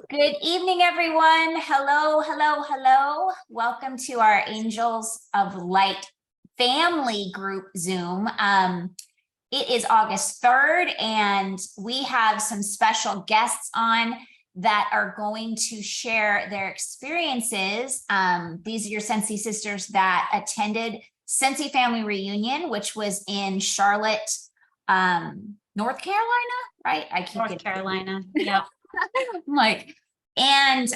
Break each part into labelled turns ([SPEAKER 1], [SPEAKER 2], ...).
[SPEAKER 1] Good evening, everyone. Hello, hello, hello. Welcome to our Angels of Light family group Zoom. It is August 3rd, and we have some special guests on that are going to share their experiences. These are your Scentsy sisters that attended Scentsy Family Reunion, which was in Charlotte, North Carolina, right? I keep
[SPEAKER 2] North Carolina. Yeah.
[SPEAKER 1] And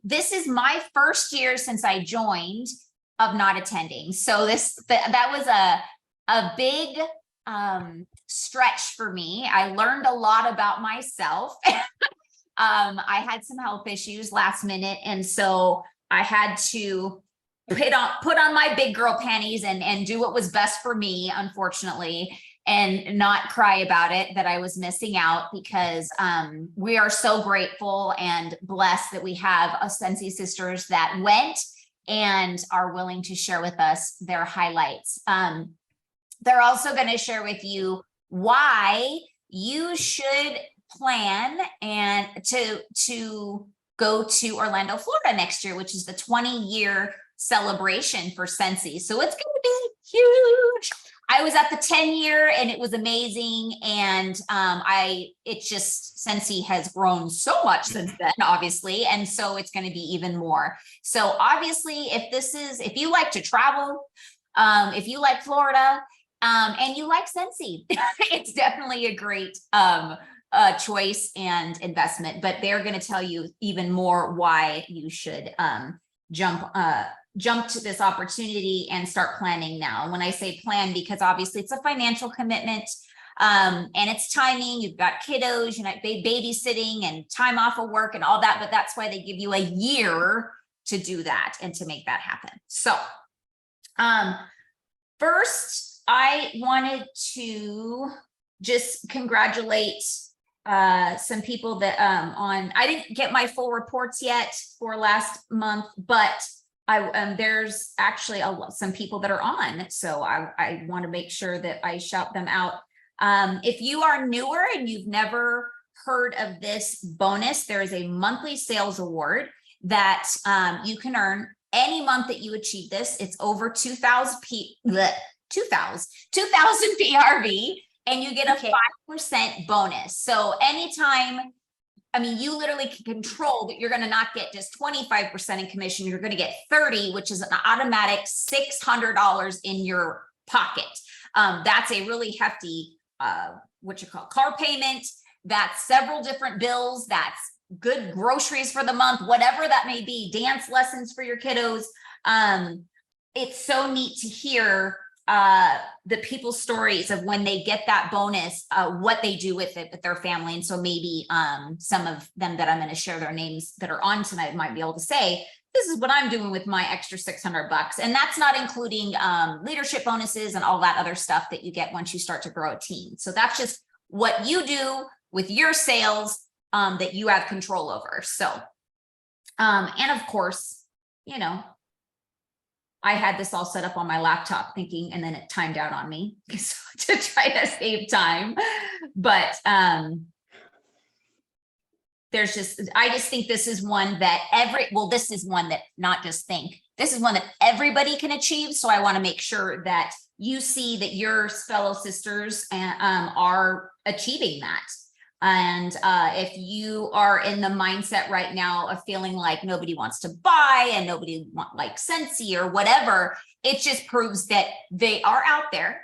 [SPEAKER 1] this is my first year since I joined of not attending. So that was a big stretch for me. I learned a lot about myself. I had some health issues last minute, and so I had to put on my big girl panties and do what was best for me, unfortunately, and not cry about it that I was missing out, because we are so grateful and blessed that we have a Scentsy sisters that went and are willing to share with us their highlights. They're also going to share with you why you should plan and to go to Orlando, Florida next year, which is the 20-year celebration for Scentsy. So it's going to be huge. I was at the 10-year and it was amazing. And Scentsy has grown so much since then, obviously. And so it's going to be even more. So obviously, if you like to travel, if you like Florida, and you like Scentsy, it's definitely a great choice and investment. But they're going to tell you even more why you should jump to this opportunity and start planning now. And when I say plan, because obviously it's a financial commitment, and it's timing. You've got kiddos, you know, babysitting and time off of work and all that, but that's why they give you a year to do that and to make that happen. So first, I wanted to just congratulate some people that I didn't get my full reports yet for last month, but there's actually some people that are on. So I want to make sure that I shout them out. If you are newer and you've never heard of this bonus, there is a monthly sales award that you can earn any month that you achieve this. It's over 2,000 PRV, and you get a 5% bonus. So anytime, I mean, you literally can control that you're going to not get just 25% in commission. You're going to get 30, which is an automatic $600 in your pocket. That's a really hefty, car payment. That's several different bills. That's good groceries for the month, whatever that may be, dance lessons for your kiddos. It's so neat to hear the people's stories of when they get that bonus, what they do with it with their family. And so maybe some of them that I'm going to share their names that are on tonight might be able to say, this is what I'm doing with my extra $600. And that's not including leadership bonuses and all that other stuff that you get once you start to grow a team. So that's just what you do with your sales that you have control over. So, and of course, you know, I had this all set up on my laptop thinking, and then it timed out on me to try to save time. But I just think this is one that this is one that everybody can achieve. So I want to make sure that you see that your fellow sisters are achieving that. And if you are in the mindset right now of feeling like nobody wants to buy and nobody like Scentsy or whatever, it just proves that they are out there.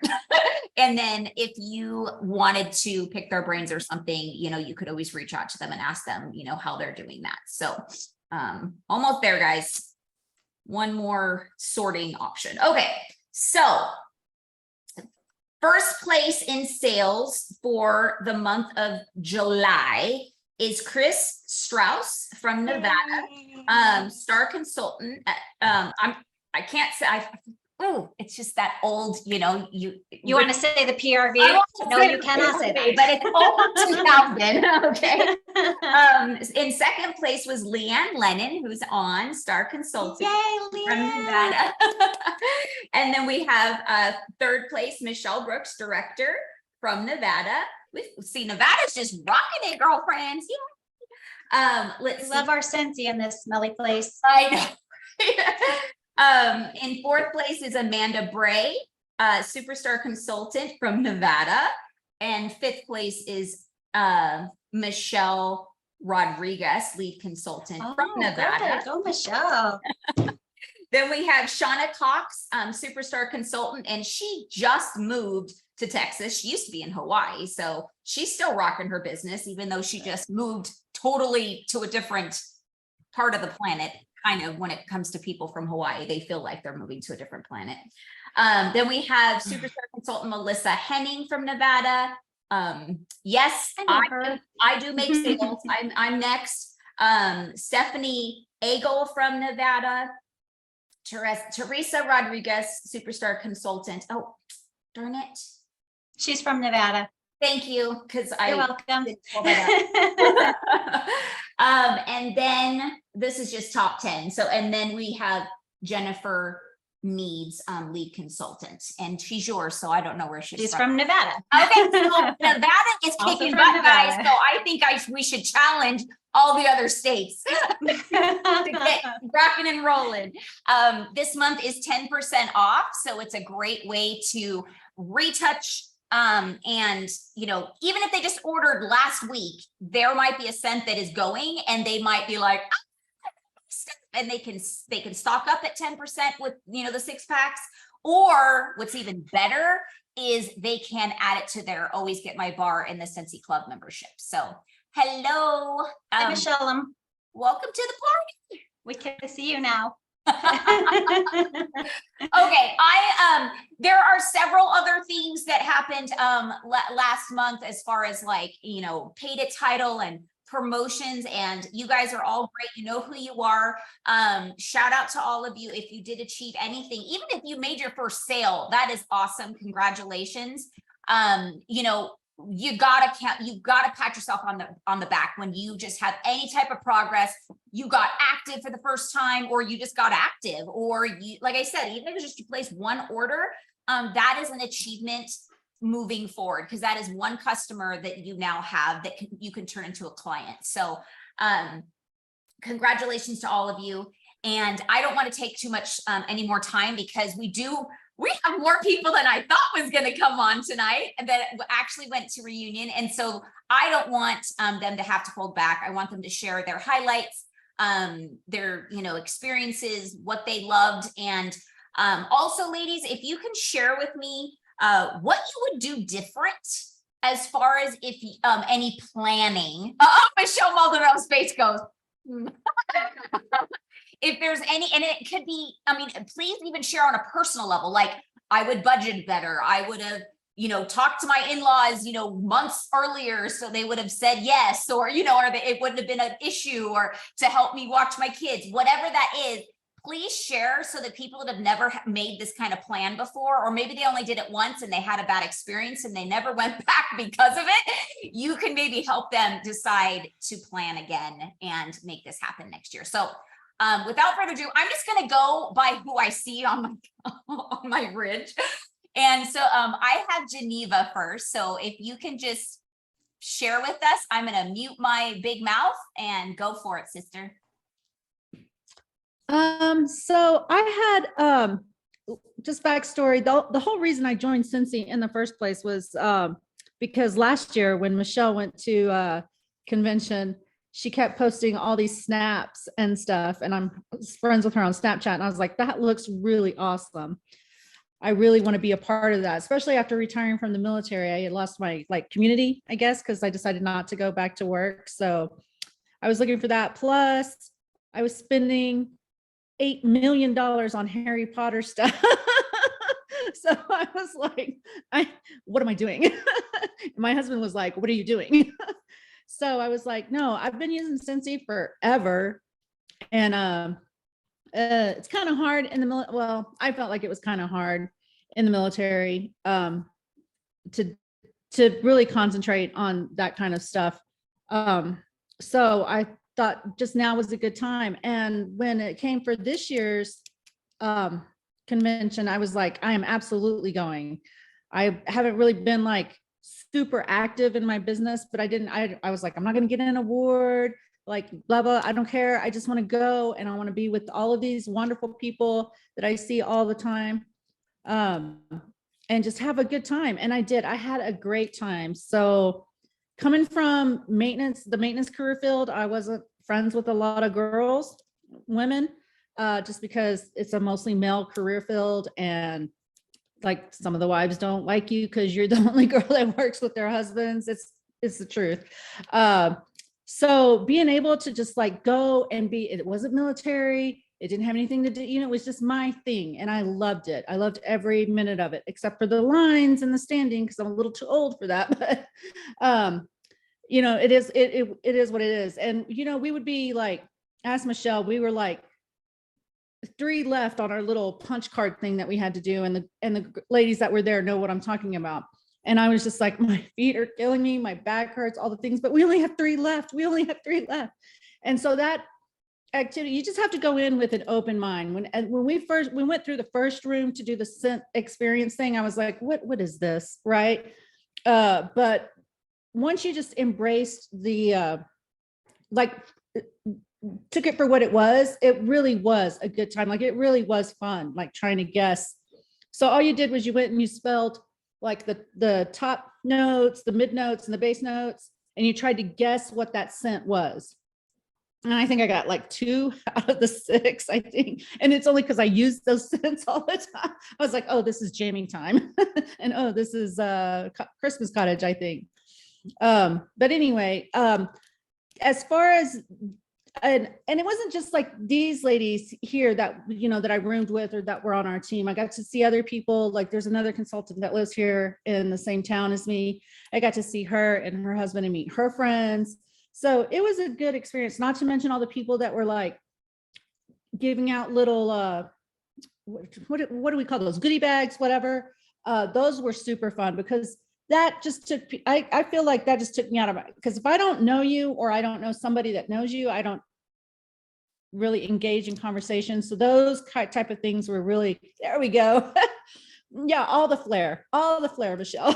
[SPEAKER 1] And then if you wanted to pick their brains or something, you know, you could always reach out to them and ask them, you know, how they're doing that. So almost there, guys. One more sorting option. Okay, so first place in sales for the month of July is Chris Strauss from Nevada, Star Consultant. I can't say, it's just that old, you know, you
[SPEAKER 2] want to say the PRV? No, you cannot say that.
[SPEAKER 1] But it's over 2000. Okay. In second place was Leanne Lennon, who's on Star Consulting.
[SPEAKER 2] Yay, Leanne.
[SPEAKER 1] From Nevada. And then we have third place, Michelle Brooks, director from Nevada. See, Nevada's just rocking it, girlfriends. Let's
[SPEAKER 2] We
[SPEAKER 1] see.
[SPEAKER 2] love our Scentsy in this smelly place.
[SPEAKER 1] I know. In fourth place is Amanda Bray, superstar consultant from Nevada. And fifth place is Michelle Rodriguez, lead consultant from Nevada.
[SPEAKER 2] Go Michelle.
[SPEAKER 1] Then we have Shauna Cox, superstar consultant, and she just moved to Texas. She used to be in Hawaii, so she's still rocking her business, even though she just moved totally to a different part of the planet. Kind of when it comes to people from Hawaii, they feel like they're moving to a different planet. Then we have superstar consultant Melissa Henning from Nevada. Yes, I do make sales. I'm next. Stephanie Agel from Nevada. Teresa Rodriguez, superstar consultant. Oh, darn it.
[SPEAKER 2] She's from Nevada.
[SPEAKER 1] Thank you, because
[SPEAKER 2] You're welcome.
[SPEAKER 1] And then this is just top 10. So, and then we have Jennifer Meads, lead consultant, and she's yours. So I don't know where she's
[SPEAKER 2] from Nevada.
[SPEAKER 1] Okay, so Nevada is
[SPEAKER 2] Also
[SPEAKER 1] kicking
[SPEAKER 2] from
[SPEAKER 1] butt,
[SPEAKER 2] Nevada.
[SPEAKER 1] guys. So I think we should challenge all the other states to get rocking and rolling. This month is 10% off, so it's a great way to retouch. And you know, even if they just ordered last week, there might be a scent that is going, and they might be like, and they can stock up at 10% with, you know, the 6-packs. Or what's even better is they can add it to their Always Get My Bar in the Scentsy Club membership. So hello,
[SPEAKER 2] Hi, Michelle.
[SPEAKER 1] welcome to the party.
[SPEAKER 2] We can see you now.
[SPEAKER 1] Okay, there are several other things that happened last month as far as, like, you know, paid a title and promotions, and you guys are all great. You know who you are. Shout out to all of you if you did achieve anything, even if you made your first sale. That is awesome. Congratulations. You know, you gotta pat yourself on the back when you just have any type of progress. You got active for the first time, or you just got active, or you, like I said, even if it's just you place one order, that is an achievement moving forward, because that is one customer that you now have that you can turn into a client. So congratulations to all of you. And I don't want to take too much any more time, because we have more people than I thought was going to come on tonight that actually went to reunion. And so I don't want them to have to hold back. I want them to share their highlights, their, you know, experiences, what they loved. And also, ladies, if you can share with me what you would do different as far as if any planning. Michelle Maldonado's face goes. If there's any, and it could be, I mean, please even share on a personal level. Like, I would budget better. I would have, you know, talked to my in-laws, you know, months earlier, so they would have said yes, or, you know, it wouldn't have been an issue, or to help me watch my kids, whatever that is. Please share, so that people that have never made this kind of plan before, or maybe they only did it once and they had a bad experience and they never went back because of it, you can maybe help them decide to plan again and make this happen next year. So without further ado, I'm just going to go by who I see on my ridge. And so I have Geneva first. So if you can just share with us, I'm going to mute my big mouth and go for it, sister.
[SPEAKER 3] So I had, just backstory, the whole reason I joined Scentsy in the first place was, because last year when Michelle went to convention, she kept posting all these snaps and stuff, and I'm friends with her on Snapchat, and I was like, that looks really awesome. I really want to be a part of that, especially after retiring from the military. I had lost my community, I guess, because I decided not to go back to work. So I was looking for that. Plus I was spending $8 million on Harry Potter stuff. So I was like, what am I doing? My husband was like, what are you doing? So I was like, no, I've been using Scentsy forever. And it's kind of hard in the well, I felt like it was kind of hard in the military to really concentrate on that kind of stuff. So I thought just now was a good time. And when it came for this year's convention, I was like, I am absolutely going. I haven't really been like super active in my business, but I was like, I'm not going to get an award. like blah, blah, I don't care. I just want to go and I want to be with all of these wonderful people that I see all the time. And just have a good time. And I did, I had a great time. So coming from maintenance, the maintenance career field, I wasn't friends with a lot of girls, women, just because it's a mostly male career field. And like some of the wives don't like you because you're the only girl that works with their husbands. It's the truth. So being able to just like go and be, it wasn't military. It didn't have anything to do, it was just my thing. And I loved it. I loved every minute of it, except for the lines and the standing, because I'm a little too old for that. But, it is what it is. And, we would be like, ask Michelle, we were like 3 left on our little punch card thing that we had to do. And the ladies that were there know what I'm talking about. And I was just like, my feet are killing me. My back hurts, all the things, but we only have 3 left. We only have 3 left. And so that activity, you just have to go in with an open mind. When we went through the first room to do the scent experience thing, I was like, what is this? Right. But once you just embraced the, took it for what it really was a good time. Like it really was fun, like trying to guess. So all you did was you went and you spelled like the top notes, the mid notes and the base notes, and you tried to guess what that scent was. And I think I got like 2 out of the 6, I think. And it's only because I use those scents all the time. I was like, oh, this is jamming time. And oh, this is Christmas cottage, I think. But anyway, as far as, and it wasn't just like these ladies here that, that I roomed with or that were on our team. I got to see other people. Like there's another consultant that lives here in the same town as me. I got to see her and her husband and meet her friends. So it was a good experience, not to mention all the people that were like giving out little, what do we call those? Goodie bags, whatever. Those were super fun because that just took, I feel like that just took me out of it. Because if I don't know you or I don't know somebody that knows you, I don't really engage in conversation. So those type of things were really, there we go. Yeah, all the flair, Michelle.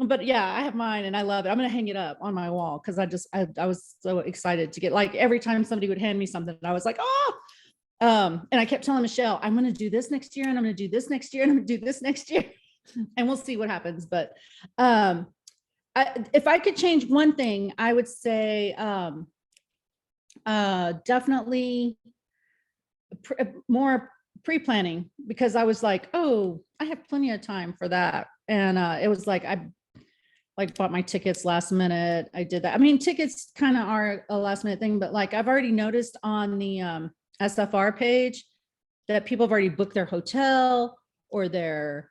[SPEAKER 3] But yeah, I have mine and I love it. I'm going to hang it up on my wall because I was so excited to get, like, every time somebody would hand me something, I was like, oh, and I kept telling Michelle, I'm going to do this next year and I'm going to do this next year and I'm going to do this next year and we'll see what happens. But if I could change one thing, I would say definitely more pre-planning, because I was like, oh, I have plenty of time for that. And it was like, I bought my tickets last minute. I did that. I mean, tickets kind of are a last minute thing, but like I've already noticed on the SFR page that people have already booked their hotel or their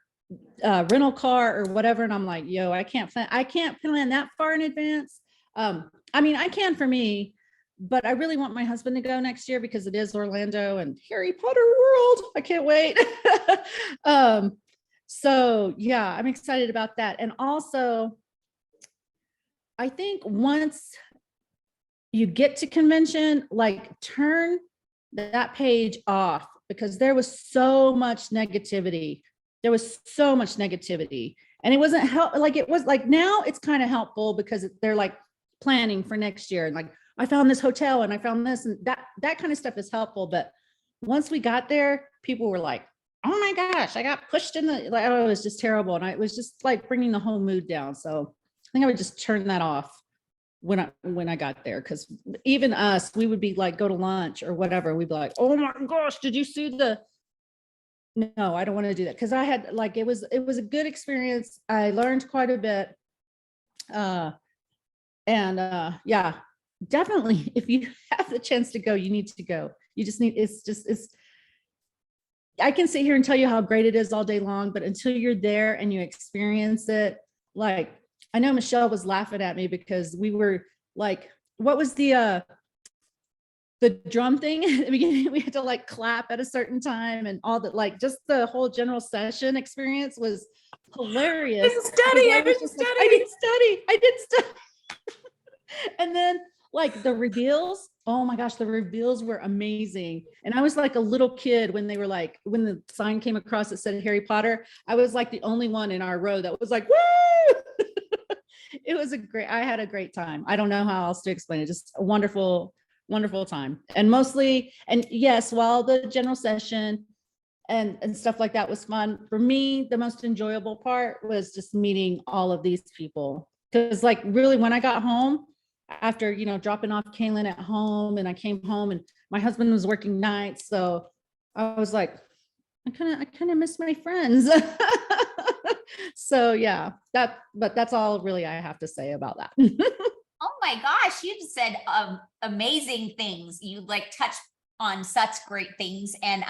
[SPEAKER 3] rental car or whatever. And I'm like, yo, I can't plan that far in advance. I mean, I can for me, but I really want my husband to go next year because it is Orlando and Harry Potter world. I can't wait. So yeah, I'm excited about that. And also, I think once you get to convention, like turn that page off, because there was so much negativity. And it wasn't like it was like, now it's kind of helpful because they're like planning for next year. And like, I found this hotel and I found this and that kind of stuff is helpful. But once we got there, people were like, oh my gosh, I got pushed in the, like, oh, it was just terrible. And it was just like bringing the whole mood down. So I think I would just turn that off when I got there. Cause even us, we would be like, go to lunch or whatever. We'd be like, oh my gosh, did you see no, I don't want to do that. Cause I had like, it was a good experience. I learned quite a bit. Yeah, definitely. If you have the chance to go, you need to go. You just need, I can sit here and tell you how great it is all day long, but until you're there and you experience it, like, I know Michelle was laughing at me because we were like, what was the drum thing at the beginning? We had to like clap at a certain time and all that, like just the whole general session experience was hilarious. I didn't study. And then like the reveals, oh my gosh, the reveals were amazing. And I was like a little kid when they were like, when the sign came across that said Harry Potter, I was like the only one in our row that was like, woo! it was I had a great time. I don't know how else to explain it. Just a wonderful, wonderful time. And mostly, and yes, while the general session and stuff like that was fun, for me, the most enjoyable part was just meeting all of these people. Because like really when I got home, after, dropping off Kaylin at home, and I came home and my husband was working nights. So I was like, I kind of miss my friends. So yeah, but that's all really I have to say about that.
[SPEAKER 1] Oh my gosh, you just said amazing things. You like touched on such great things. And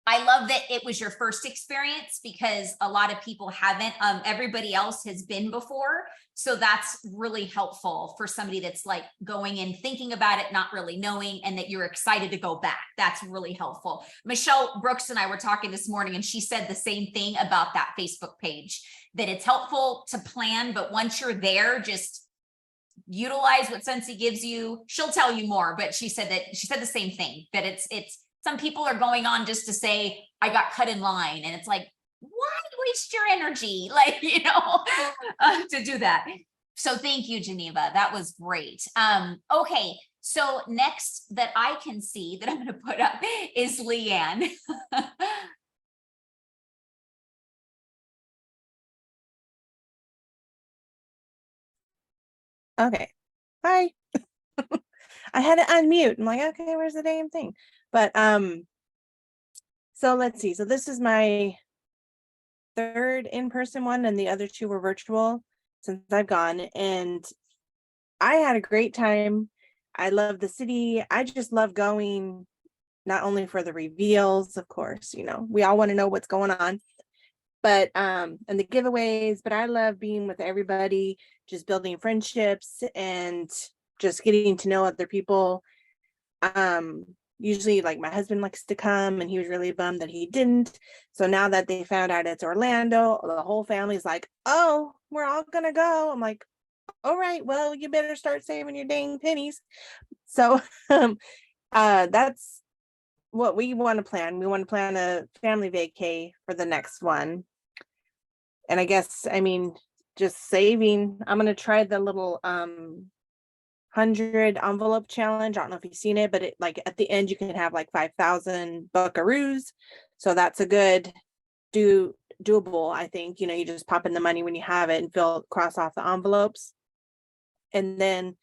[SPEAKER 1] I love that it was your first experience, because a lot of people haven't. Everybody else has been before. So that's really helpful for somebody that's like going in, thinking about it, not really knowing, and that you're excited to go back. That's really helpful. Michelle Brooks and I were talking this morning, and she said the same thing about that Facebook page, that it's helpful to plan, but once you're there, just utilize what Scentsy gives you. She'll tell you more, but she said the same thing, that it's some people are going on just to say, I got cut in line. And it's like, why waste your energy? Like, to do that. So thank you, Geneva. That was great. Okay. So next that I can see that I'm going to put up is Leanne.
[SPEAKER 4] Okay. Hi. I had to unmute. I'm like, okay, where's the damn thing? But so let's see. So this is my third in-person one, and the other two were virtual since I've gone, and I had a great time. I love the city. I just love going, not only for the reveals, of course, we all want to know what's going on, but and the giveaways, but I love being with everybody, just building friendships and just getting to know other people. Usually like my husband likes to come, and he was really bummed that he didn't. So now that they found out it's Orlando, the whole family's like, oh, we're all gonna go. I'm like, all right, well, you better start saving your dang pennies. So that's what we want to plan. We want to plan a family vacay for the next one. And I guess, just saving. I'm gonna try the little 100 envelope challenge. I don't know if you've seen it, but it, like at the end you can have like 5,000 buckaroos. So that's a good doable, I think. You just pop in the money when you have it and cross off the envelopes. And then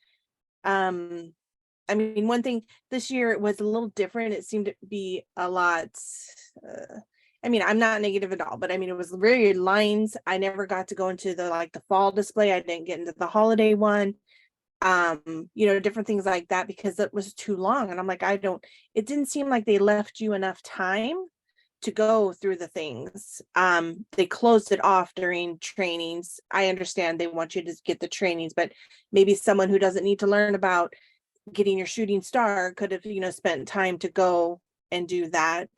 [SPEAKER 4] one thing this year, it was a little different. It seemed to be a lot I'm not negative at all, but it was very lines. I never got to go into the fall display. I didn't get into the holiday one. Different things like that, because it was too long. And I'm like, it didn't seem like they left you enough time to go through the things. They closed it off during trainings. I understand they want you to get the trainings, but maybe someone who doesn't need to learn about getting your shooting star could have, spent time to go and do that.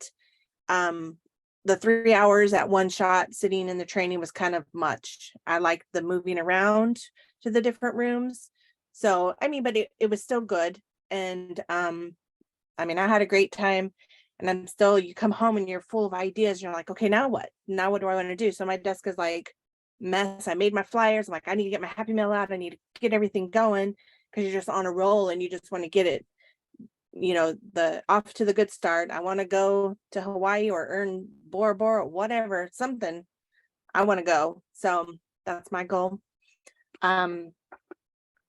[SPEAKER 4] The 3 hours at one shot sitting in the training was kind of much. I liked the moving around to the different rooms. So, but it was still good. And, I had a great time, and you come home and you're full of ideas. You're like, okay, now what? Now what do I want to do? So my desk is like mess. I made my flyers. I'm like, I need to get my Happy Mail out. I need to get everything going, because you're just on a roll and you just want to get it, off to the good start. I want to go to Hawaii or earn Bora Bora, whatever, something. I want to go. So that's my goal.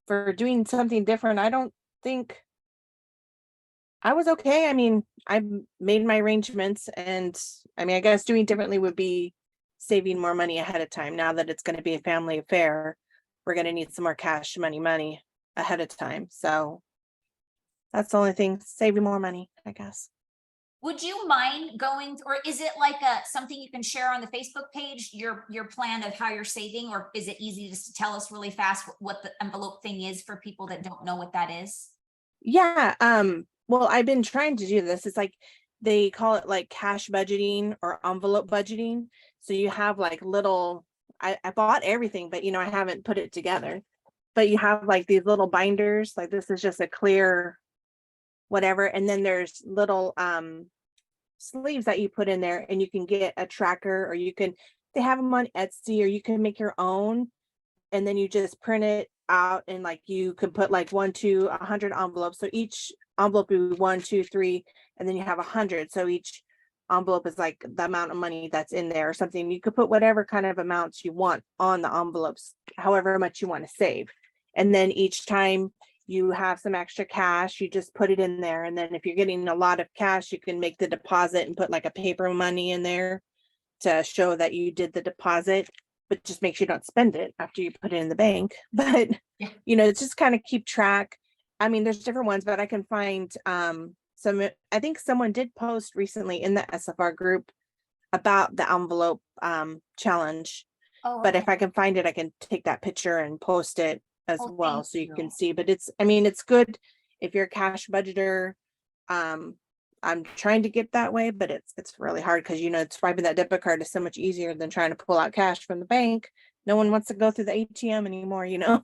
[SPEAKER 4] For doing something different, I don't think I was okay. I made my arrangements, and I guess doing differently would be saving more money ahead of time. Now that it's going to be a family affair, we're going to need some more cash money ahead of time. So that's the only thing, saving more money, I guess.
[SPEAKER 1] Would you mind going, or is it like something you can share on the Facebook page, your plan of how you're saving, or is it easy just to tell us really fast what the envelope thing is for people that don't know what that is?
[SPEAKER 4] Yeah. Well, I've been trying to do this. It's like they call it like cash budgeting or envelope budgeting. So you have like little, I bought everything, but I haven't put it together. But you have like these little binders, like this is just a clear whatever, and then there's little sleeves that you put in there, and you can get a tracker, or they have them on Etsy, or you can make your own. and then you just print it out, and like you could put like 1 to 100 envelopes. So each envelope would be 1, 2, 3, and then you have 100. So each envelope is like the amount of money that's in there or something. You could put whatever kind of amounts you want on the envelopes, however much you want to save. And then each time you have some extra cash, you just put it in there. And then if you're getting a lot of cash, you can make the deposit and put like a paper money in there to show that you did the deposit, but just make sure you don't spend it after you put it in the bank. But,
[SPEAKER 1] Yeah.
[SPEAKER 4] you know, it's just kind of keep track. I mean, there's different ones, but I can find some, I think someone did post recently in the SFR group about the envelope challenge.
[SPEAKER 1] Oh,
[SPEAKER 4] But
[SPEAKER 1] okay.
[SPEAKER 4] if I can find it, I can take that picture and post it as
[SPEAKER 1] Oh,
[SPEAKER 4] well,
[SPEAKER 1] thank
[SPEAKER 4] so you can
[SPEAKER 1] you.
[SPEAKER 4] see. But it's, I mean, it's good if you're a cash budgeter. I'm trying to get that way, but it's really hard because, you know, swiping that debit card is so much easier than trying to pull out cash from the bank. No one wants to go through the ATM anymore, you know.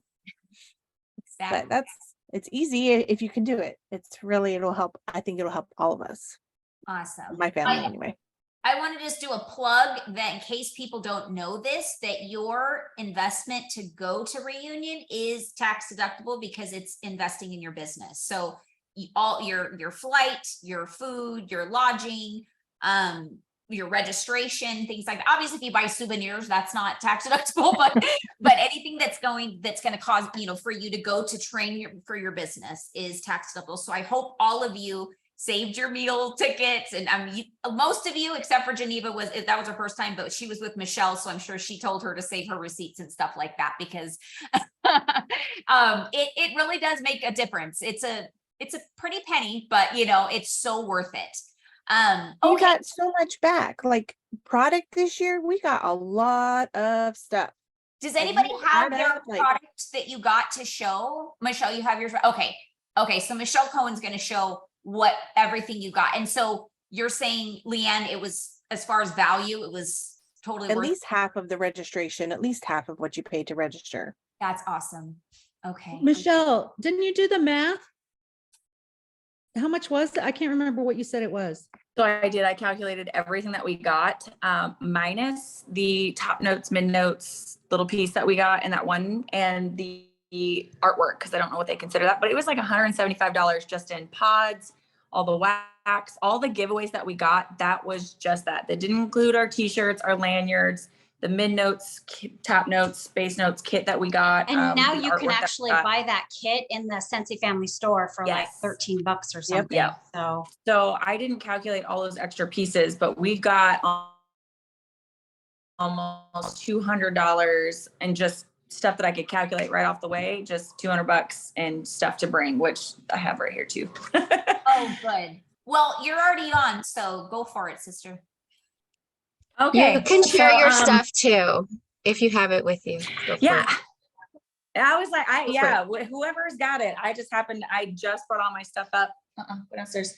[SPEAKER 1] Exactly.
[SPEAKER 4] But it's easy if you can do it. It's really, it'll help. I think it'll help all of us,
[SPEAKER 1] Awesome.
[SPEAKER 4] my family anyway.
[SPEAKER 1] I want to just do a plug that in case people don't know this, that your investment to go to Reunion is tax deductible because it's investing in your business. So all your flight, your food, your lodging, your registration, things like that. Obviously, if you buy souvenirs, that's not tax deductible, but anything that's going to cause, you know, for you to go to train for your business is tax deductible. So I hope all of you saved your meal tickets, and most of you except for Geneva that was her first time, but she was with Michelle, so I'm sure she told her to save her receipts and stuff like that because it really does make a difference. It's a pretty penny, but you know, it's so worth it.
[SPEAKER 4] You
[SPEAKER 1] Okay,
[SPEAKER 4] got so much back. Like product this year, we got a lot of stuff.
[SPEAKER 1] does
[SPEAKER 4] Like,
[SPEAKER 1] anybody
[SPEAKER 4] you
[SPEAKER 1] have
[SPEAKER 4] add
[SPEAKER 1] their
[SPEAKER 4] up, like-
[SPEAKER 1] products that you got to show? Michelle, you have yours. Okay, so Michelle Cohen's going to show what everything you got. And so you're saying, Leanne, it was, as far as value, it was totally
[SPEAKER 4] At
[SPEAKER 1] worth
[SPEAKER 4] least half of the registration, at least half of what you paid to register.
[SPEAKER 1] That's awesome. Okay.
[SPEAKER 3] Michelle, didn't you do the math? How much was it? I can't remember what you said it was.
[SPEAKER 5] So I did, I calculated everything that we got, minus the top notes, mid notes, little piece that we got in that one, and the artwork, because I don't know what they consider that, but it was like $175 just in pods, all the wax, all the giveaways that we got. That was just that. That didn't include our t-shirts, our lanyards, the mid notes, top notes, base notes kit that we got.
[SPEAKER 2] And now
[SPEAKER 5] the
[SPEAKER 2] you
[SPEAKER 5] artwork
[SPEAKER 2] can
[SPEAKER 5] that we
[SPEAKER 2] actually
[SPEAKER 5] got.
[SPEAKER 2] buy that kit in the Scentsy Family store for like
[SPEAKER 5] Yes.
[SPEAKER 2] $13 or something.
[SPEAKER 5] Yep.
[SPEAKER 2] So
[SPEAKER 5] So I didn't calculate all those extra pieces, but we got almost $200 and just stuff that I could calculate right off the way, just $200 and stuff to bring, which I have right here too.
[SPEAKER 1] Oh, good. Well, you're already on, so go for it, sister.
[SPEAKER 5] Okay.
[SPEAKER 6] You can share
[SPEAKER 5] so,
[SPEAKER 6] your stuff too, if you have it with you. Go for
[SPEAKER 5] Yeah.
[SPEAKER 6] it.
[SPEAKER 5] I was like,
[SPEAKER 6] Go for
[SPEAKER 5] whoever's got it. I just brought all my stuff up. Go downstairs.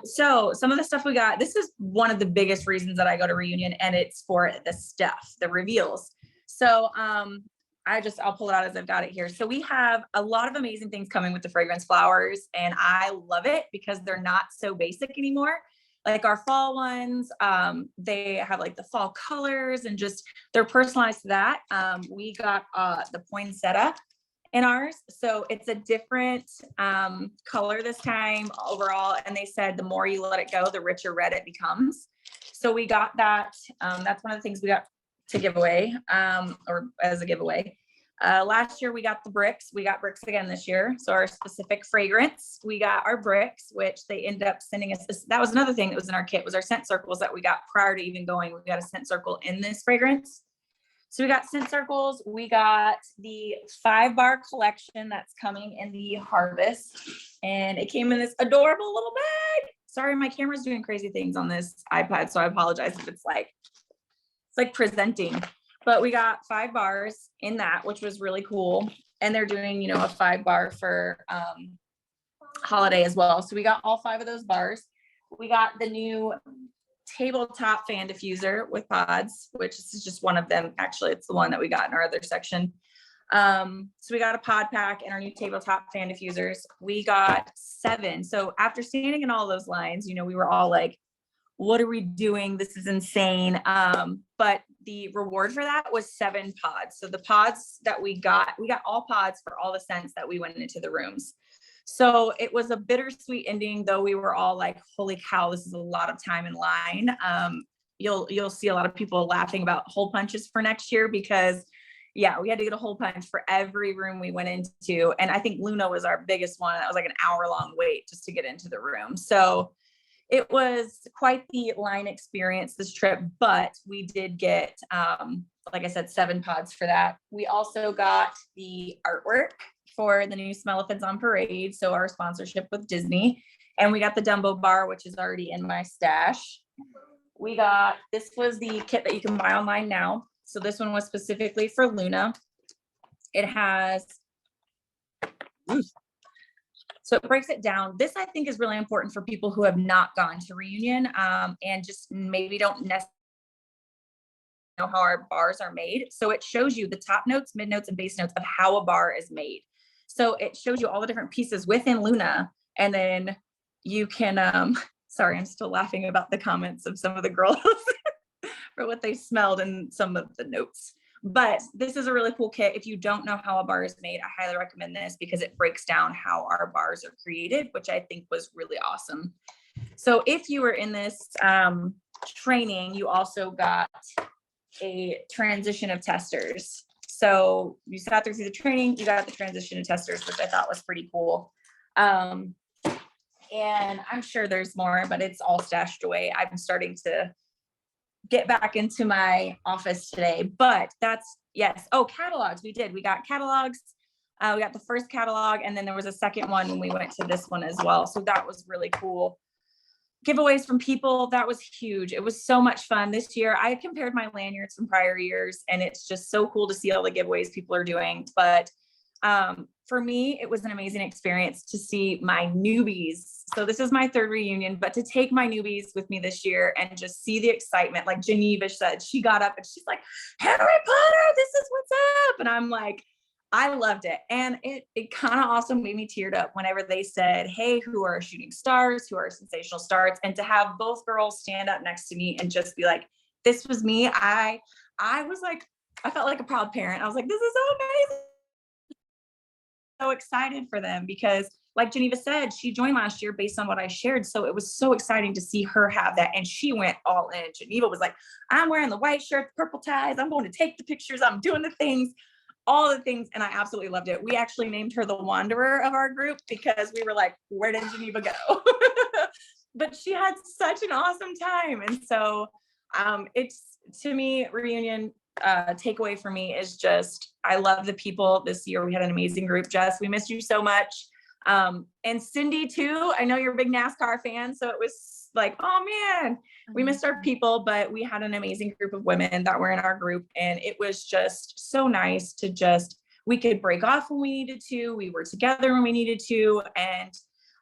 [SPEAKER 5] So some of the stuff we got, this is one of the biggest reasons that I go to Reunion, and it's for the stuff, the reveals. So, I'll pull it out as I've got it here. So we have a lot of amazing things coming with the fragrance flowers, and I love it because they're not so basic anymore. Like our fall ones, they have like the fall colors and just they're personalized to that. We got the poinsettia in ours. So it's a different color this time overall. And they said the more you let it go, the richer red it becomes. So we got that. That's one of the things we got to give away or as a giveaway. Last year we got the bricks. We got bricks again this year. So our specific fragrance, we got our bricks, which they ended up sending us. That was another thing that was in our kit was our scent circles that we got prior to even going. We got a scent circle in this fragrance. So we got scent circles. We got the 5-bar collection that's coming in the harvest, and it came in this adorable little bag. Sorry, my camera's doing crazy things on this iPad, so I apologize if it's like presenting. But we got 5 bars in that, which was really cool. And they're doing, a 5-bar for holiday as well. So we got all 5 of those bars. We got the new tabletop fan diffuser with pods, which is just one of them. Actually, it's the one that we got in our other section. So we got a pod pack and our new tabletop fan diffusers. We got 7. So after standing in all those lines, we were all like, what are we doing? This is insane. But the reward for that was 7 pods. So the pods that we got all pods for all the scents that we went into the rooms. So it was a bittersweet ending, though we were all like, holy cow, this is a lot of time in line. You'll see a lot of people laughing about hole punches for next year because yeah, we had to get a hole punch for every room we went into. And I think Luna was our biggest one. That was like an hour-long wait just to get into the room. So it was quite the line experience this trip, but we did get, like I said, 7 pods for that. We also got the artwork for the new Smellifids on Parade. So our sponsorship with Disney, and we got the Dumbo bar, which is already in my stash. This was the kit that you can buy online now. So this one was specifically for Luna. It has, so it breaks it down. This I think is really important for people who have not gone to Reunion and just maybe don't necessarily know how our bars are made. So it shows you the top notes, mid notes, and base notes of how a bar is made. So it shows you all the different pieces within Luna, and then you can, sorry, I'm still laughing about the comments of some of the girls for what they smelled and some of the notes. But this is a really cool kit. If you don't know how a bar is made, I highly recommend this because it breaks down how our bars are created, which I think was really awesome. So if you were in this training, you also got a transition of testers. So you sat through the training, you got the transition of testers, which I thought was pretty cool. And I'm sure there's more, but it's all stashed away. I'm starting to get back into my office today, but that's, yes. Oh, catalogs. We got catalogs. We got the first catalog, and then there was a second one when we went to this one as well. So that was really cool. Giveaways from people, that was huge. It was so much fun this year. I compared my lanyards from prior years, and it's just so cool to see all the giveaways people are doing. But for me, it was an amazing experience to see my newbies. So this is my 3rd reunion, but to take my newbies with me this year and just see the excitement, like Geneva said, she got up and she's like, Harry Potter, this is what's up. And I'm like, I loved it. And it kind of also made me teared up whenever they said, hey, who are our shooting stars, who are our sensational stars? And to have both girls stand up next to me and just be like, this was me. I was like, I felt like a proud parent. I was like, this is so amazing. So excited for them because like Geneva said, she joined last year based on what I shared. So it was so exciting to see her have that. And she went all in. Geneva was like, I'm wearing the white shirt, purple ties. I'm going to take the pictures. I'm doing the things, all the things. And I absolutely loved it. We actually named her the Wanderer of our group because we were like, where did Geneva go? But she had such an awesome time. And so it's, to me, Reunion takeaway for me is just, I love the people this year. We had an amazing group. Jess, we missed you so much. And Cindy too, I know you're a big NASCAR fan. So it was like, oh man, we missed our people, but we had an amazing group of women that were in our group. And it was just so nice to just, we could break off when we needed to. We were together when we needed to. And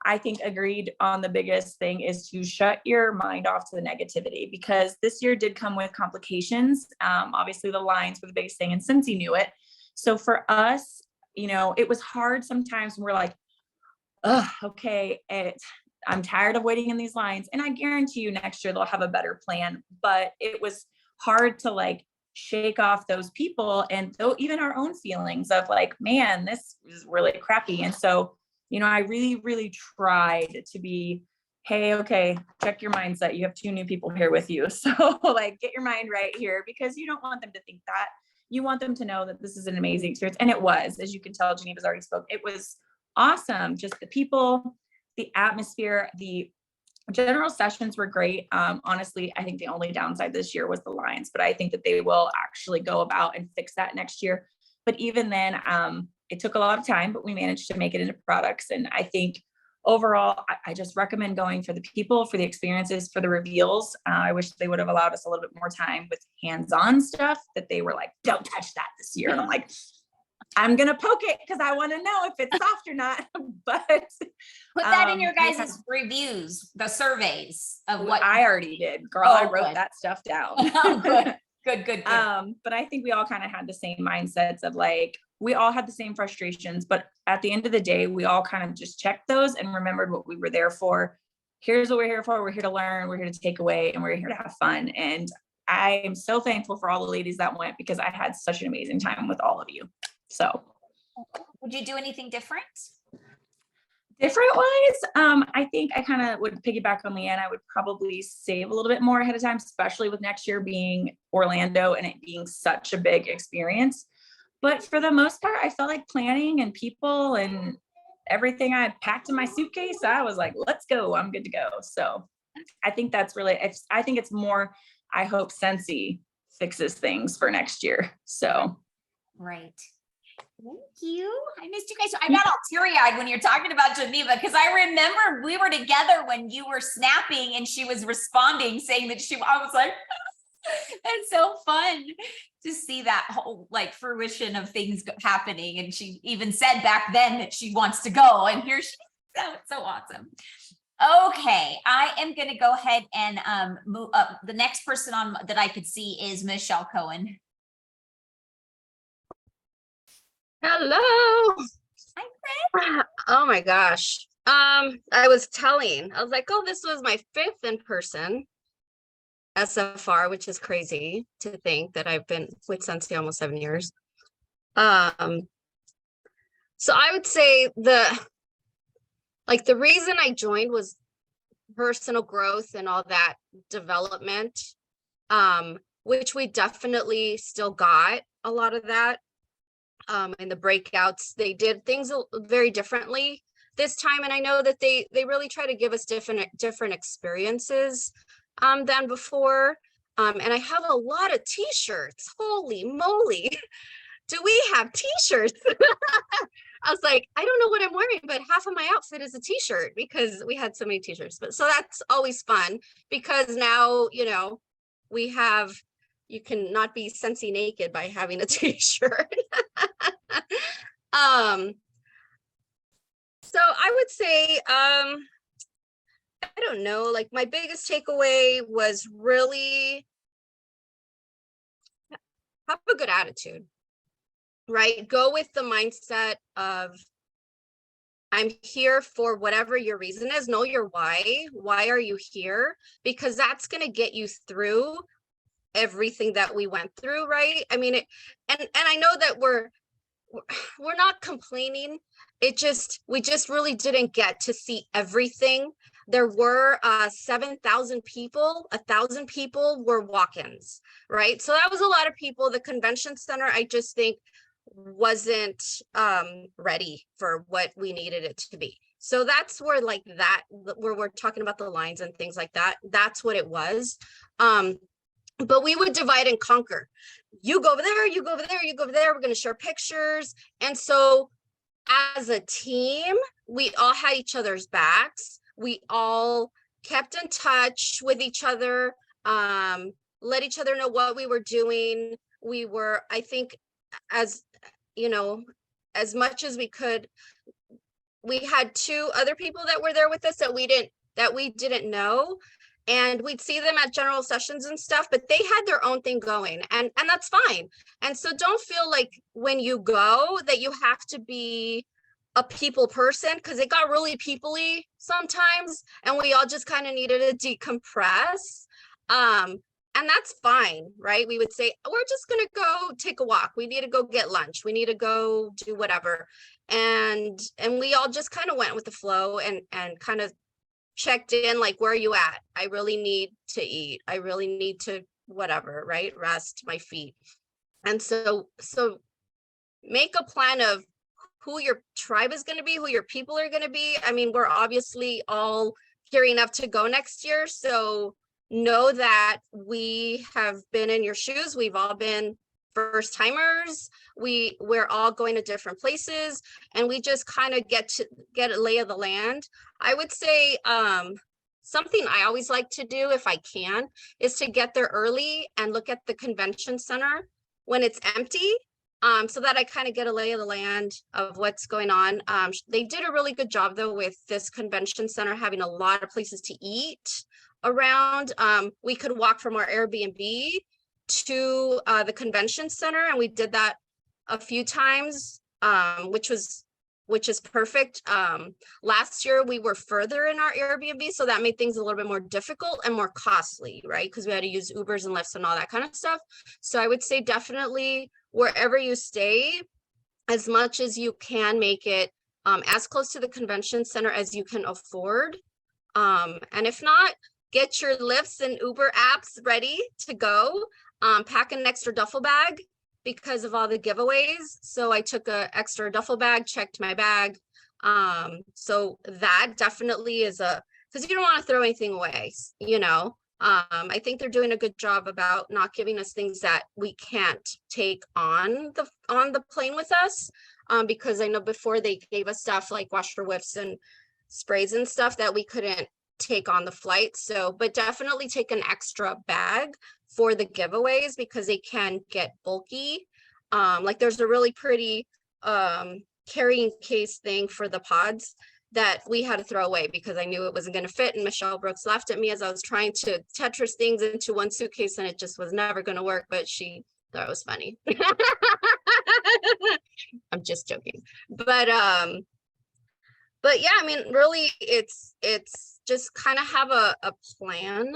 [SPEAKER 5] I think agreed on the biggest thing is to shut your mind off to the negativity, because this year did come with complications. Obviously the lines were the biggest thing, and Cincy knew it. So for us, you know, it was hard sometimes when we're like, oh, okay, I'm tired of waiting in these lines. And I guarantee you next year they'll have a better plan. But it was hard to like shake off those people and even our own feelings of like, man, this is really crappy. And so, you know, I really, really tried to be, hey, okay, check your mindset. You have 2 new people here with you. So like, get your mind right here, because you don't want them to think that. You want them to know that this is an amazing experience. And it was, as you can tell, Geneva's already spoke. It was awesome. Just the people, the atmosphere, the general sessions were great. Honestly, I think the only downside this year was the lines, but I think that they will actually go about and fix that next year. But even then, it took a lot of time, but we managed to make it into products. And I think overall, I just recommend going for the people, for the experiences, for the reveals. I wish they would have allowed us a little bit more time with hands-on stuff that they were like, don't touch that this year. And I'm like, I'm going to poke it because I want to know if it's soft or not. But
[SPEAKER 1] put that in your guys' reviews, the surveys of what
[SPEAKER 5] I already did. Girl,
[SPEAKER 1] Oh,
[SPEAKER 5] I wrote
[SPEAKER 1] good.
[SPEAKER 5] that stuff down.
[SPEAKER 1] Good.
[SPEAKER 5] But I think we all kind of had the same mindsets of like, we all had the same frustrations, but at the end of the day, we all kind of just checked those and remembered what we were there for. here's what we're here for. We're here to learn, we're here to take away, and we're here to have fun. And I am so thankful for all the ladies that went, because I had such an amazing time with all of you. So
[SPEAKER 1] Would you do anything different?
[SPEAKER 5] different wise, I think I kind of would piggyback on Leanne. I would probably save a little bit more ahead of time, especially with next year being Orlando and it being such a big experience. But for the most part, I felt like planning and people and everything I had packed in my suitcase, I was like, let's go, I'm good to go. So I think that's really, I think it's more, I hope Scentsy fixes things for next year. So.
[SPEAKER 1] Right. Thank you. I missed you guys. I got all teary-eyed when you're talking about Geneva, because I remember we were together when you were snapping and she was responding, saying that I was like, it's so fun to see that whole like fruition of things happening. And she even said back then that she wants to go, and here she is. Oh, it's so awesome. Okay, I am going to go ahead and move up. The next person on that I could see is Michelle Cohen.
[SPEAKER 6] Hello.
[SPEAKER 1] Hi,
[SPEAKER 6] Oh my gosh. I was like, oh, this was my 5th in person SFR, which is crazy to think that I've been with Scentsy almost 7 years. So I would say the reason I joined was personal growth and all that development, which we definitely still got a lot of that. In the breakouts, they did things very differently this time, and I know that they really try to give us different experiences than before. And I have a lot of t-shirts. Holy moly, do we have t-shirts? I was like, I don't know what I'm wearing, but half of my outfit is a t-shirt because we had so many t-shirts. But so that's always fun, because now, you know, you can not be Scentsy naked by having a t-shirt. So I would say, I don't know, like my biggest takeaway was really have a good attitude, right? Go with the mindset of, I'm here for whatever your reason is. Know your why. Why are you here? Because that's going to get you through everything that we went through, right? I mean, and I know that we're not complaining. We just really didn't get to see everything. There were 7,000 people, 1,000 people were walk-ins, right? So that was a lot of people. The convention center, I just think, wasn't ready for what we needed it to be. So that's where where we're talking about the lines and things like that. That's what it was. But we would divide and conquer. You go over there, you go over there, you go over there. We're going to share pictures. And so as a team, we all had each other's backs. We all kept in touch with each other, let each other know what we were doing. We were, I think, as you know, as much as we could, we had 2 other people that were there with us that we didn't know. And we'd see them at general sessions and stuff, but they had their own thing going, and that's fine. And so don't feel like when you go that you have to be a people person, because it got really people-y sometimes, and we all just kind of needed to decompress. And that's fine, right? We would say, we're just going to go take a walk. We need to go get lunch. We need to go do whatever. And we all just kind of went with the flow and kind of checked in, like, where are you at? I really need to eat. I really need to whatever, right? Rest my feet. And so make a plan of who your tribe is going to be, who your people are going to be. I mean, we're obviously all gearing up to go next year. So know that we have been in your shoes. We've all been first timers. We're all going to different places, and we just kind of get a lay of the land. I would say something I always like to do, if I can, is to get there early and look at the convention center when it's empty, so that I kind of get a lay of the land of what's going on. They did a really good job though with this convention center having a lot of places to eat around. We could walk from our Airbnb to the convention center, and we did that a few times, which was which is perfect. Last year we were further in our Airbnb, so that made things a little bit more difficult and more costly, right? Because we had to use Ubers and Lyfts and all that kind of stuff. So I would say definitely wherever you stay, as much as you can make it as close to the convention center as you can afford. And if not, get your Lyfts and Uber apps ready to go. Pack an extra duffel bag because of all the giveaways. So I took an extra duffel bag, checked my bag. So that definitely is because you don't want to throw anything away, you know. I think they're doing a good job about not giving us things that we can't take on the plane with us. Because I know before they gave us stuff like washer whips and sprays and stuff that we couldn't take on the flight. So, but definitely take an extra bag for the giveaways because they can get bulky. Like there's a really pretty carrying case thing for the pods that we had to throw away because I knew it wasn't going to fit. And Michelle Brooks laughed at me as I was trying to Tetris things into one suitcase and it just was never going to work, but she thought it was funny. I'm just joking. But yeah, I mean, really it's just kind of have a plan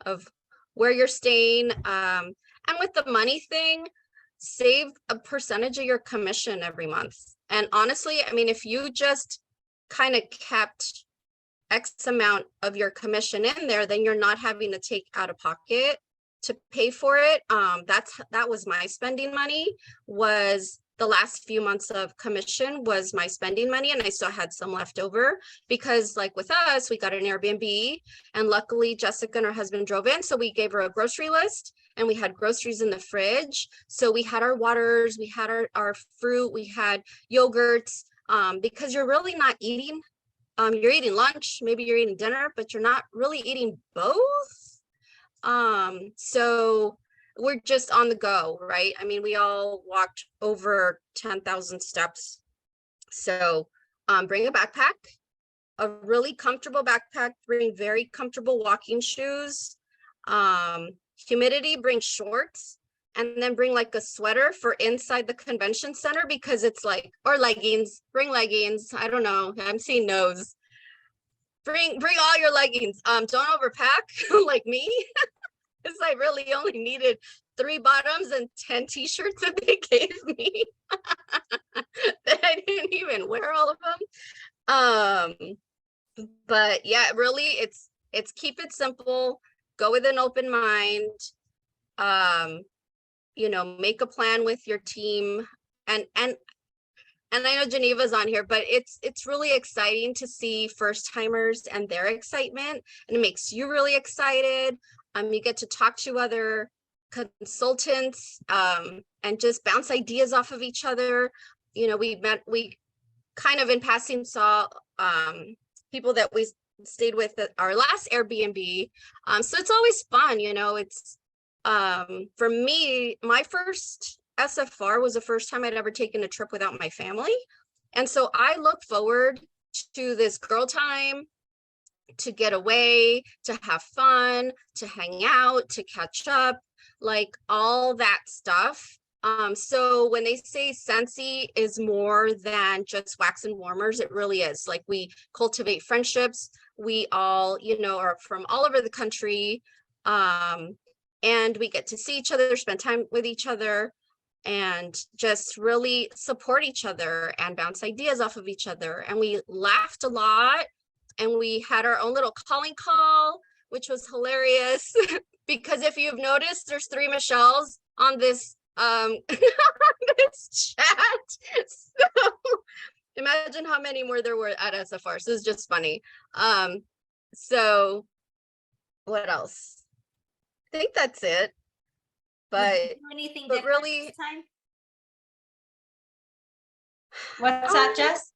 [SPEAKER 6] of where you're staying. And with the money thing, save a percentage of your commission every month. And honestly, I mean, if you just kind of kept X amount of your commission in there, then you're not having to take out of pocket to pay for it. That was my spending money. Was the last few months of commission was my spending money, and I still had some left over because like with us, we got an Airbnb and luckily Jessica and her husband drove in. So we gave her a grocery list and we had groceries in the fridge. So we had our waters, we had our fruit, we had yogurts, because you're really not eating, you're eating lunch, maybe you're eating dinner, but you're not really eating both. So we're just on the go, right? I mean, we all walked over 10,000 steps. So bring a backpack, a really comfortable backpack, bring very comfortable walking shoes. Humidity, bring shorts, and then bring like a sweater for inside the convention center because it's like, or leggings, bring leggings. I don't know, I'm seeing no's. Bring all your leggings. Don't overpack like me. Because I really only needed 3 bottoms and 10 t-shirts that they gave me. That I didn't even wear all of them. But yeah, really it's keep it simple, go with an open mind, you know, make a plan with your team. And I know Geneva's on here, but it's really exciting to see first timers and their excitement, and it makes you really excited. You get to talk to other consultants and just bounce ideas off of each other. You know, we kind of in passing saw people that we stayed with at our last Airbnb. So it's always fun, you know. It's for me, my first SFR was the first time I'd ever taken a trip without my family. And so I look forward to this girl time, to get away, to have fun, to hang out, to catch up, like all that stuff. So when they say Scentsy is more than just wax and warmers, it really is. Like we cultivate friendships. We all, you know, are from all over the country. And we get to see each other, spend time with each other, and just really support each other and bounce ideas off of each other. And we laughed a lot. And we had our own little calling call, which was hilarious because if you've noticed, there's 3 Michelles on this this chat. So imagine how many more there were at SFR. So it's just funny. So what else? I think that's it. But
[SPEAKER 1] Did you do anything
[SPEAKER 6] but
[SPEAKER 1] different
[SPEAKER 6] really-
[SPEAKER 1] this time?
[SPEAKER 2] What's that, Jess?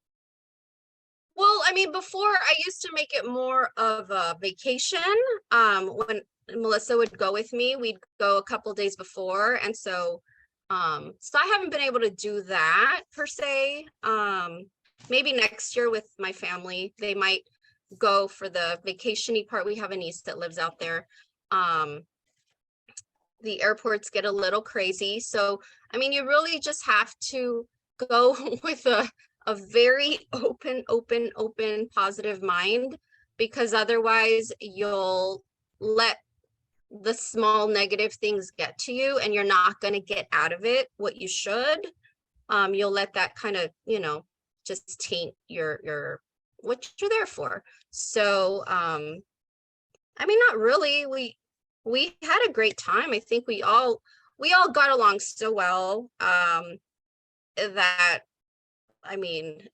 [SPEAKER 6] Well, I mean, before I used to make it more of a vacation. When Melissa would go with me, we'd go a couple days before. And so I haven't been able to do that per se. Maybe next year with my family, they might go for the vacation-y part. We have a niece that lives out there. The airports get a little crazy. So, I mean, you really just have to go with a very open, positive mind, because otherwise you'll let the small negative things get to you and you're not going to get out of it what you should. You'll let that kind of, just taint your what you're there for. So, I mean, not really. We had a great time. I think we all got along so well, that, I mean,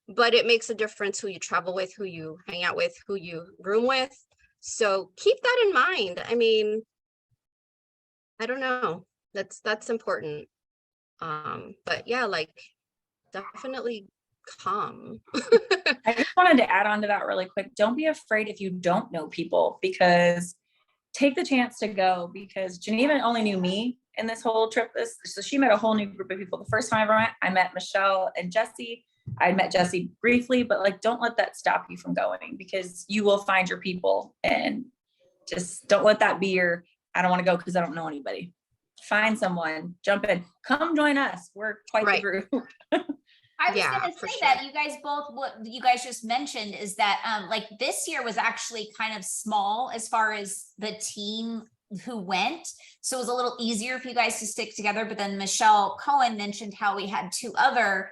[SPEAKER 6] but it makes a difference who you travel with, who you hang out with, who you room with. So keep that in mind. I mean, I don't know. That's important. But yeah, like, definitely come.
[SPEAKER 5] I just wanted to add on to that really quick. Don't be afraid if you don't know people, because take the chance to go, because Geneva only knew me in this whole trip. So she met a whole new group of people. The first time I ever went, I met Michelle and Jesse. I met Jesse briefly, but like, don't let that stop you from going, because you will find your people, and just don't let that be your, I don't want to go because I don't know anybody. Find someone, jump in, come join us. We're quite the group.
[SPEAKER 1] I was
[SPEAKER 6] Yeah,
[SPEAKER 1] gonna
[SPEAKER 6] for
[SPEAKER 1] say
[SPEAKER 6] sure.
[SPEAKER 1] that you guys both, what you guys just mentioned is that, like, this year was actually kind of small as far as the team who went. So it was a little easier for you guys to stick together. But then Michelle Cohen mentioned how we had two other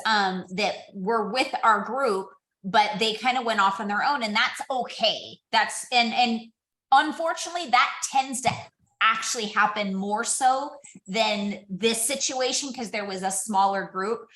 [SPEAKER 1] that were with our group, but they kind of went off on their own, and that's okay. And unfortunately that tends to actually happen more so than this situation, because there was a smaller group.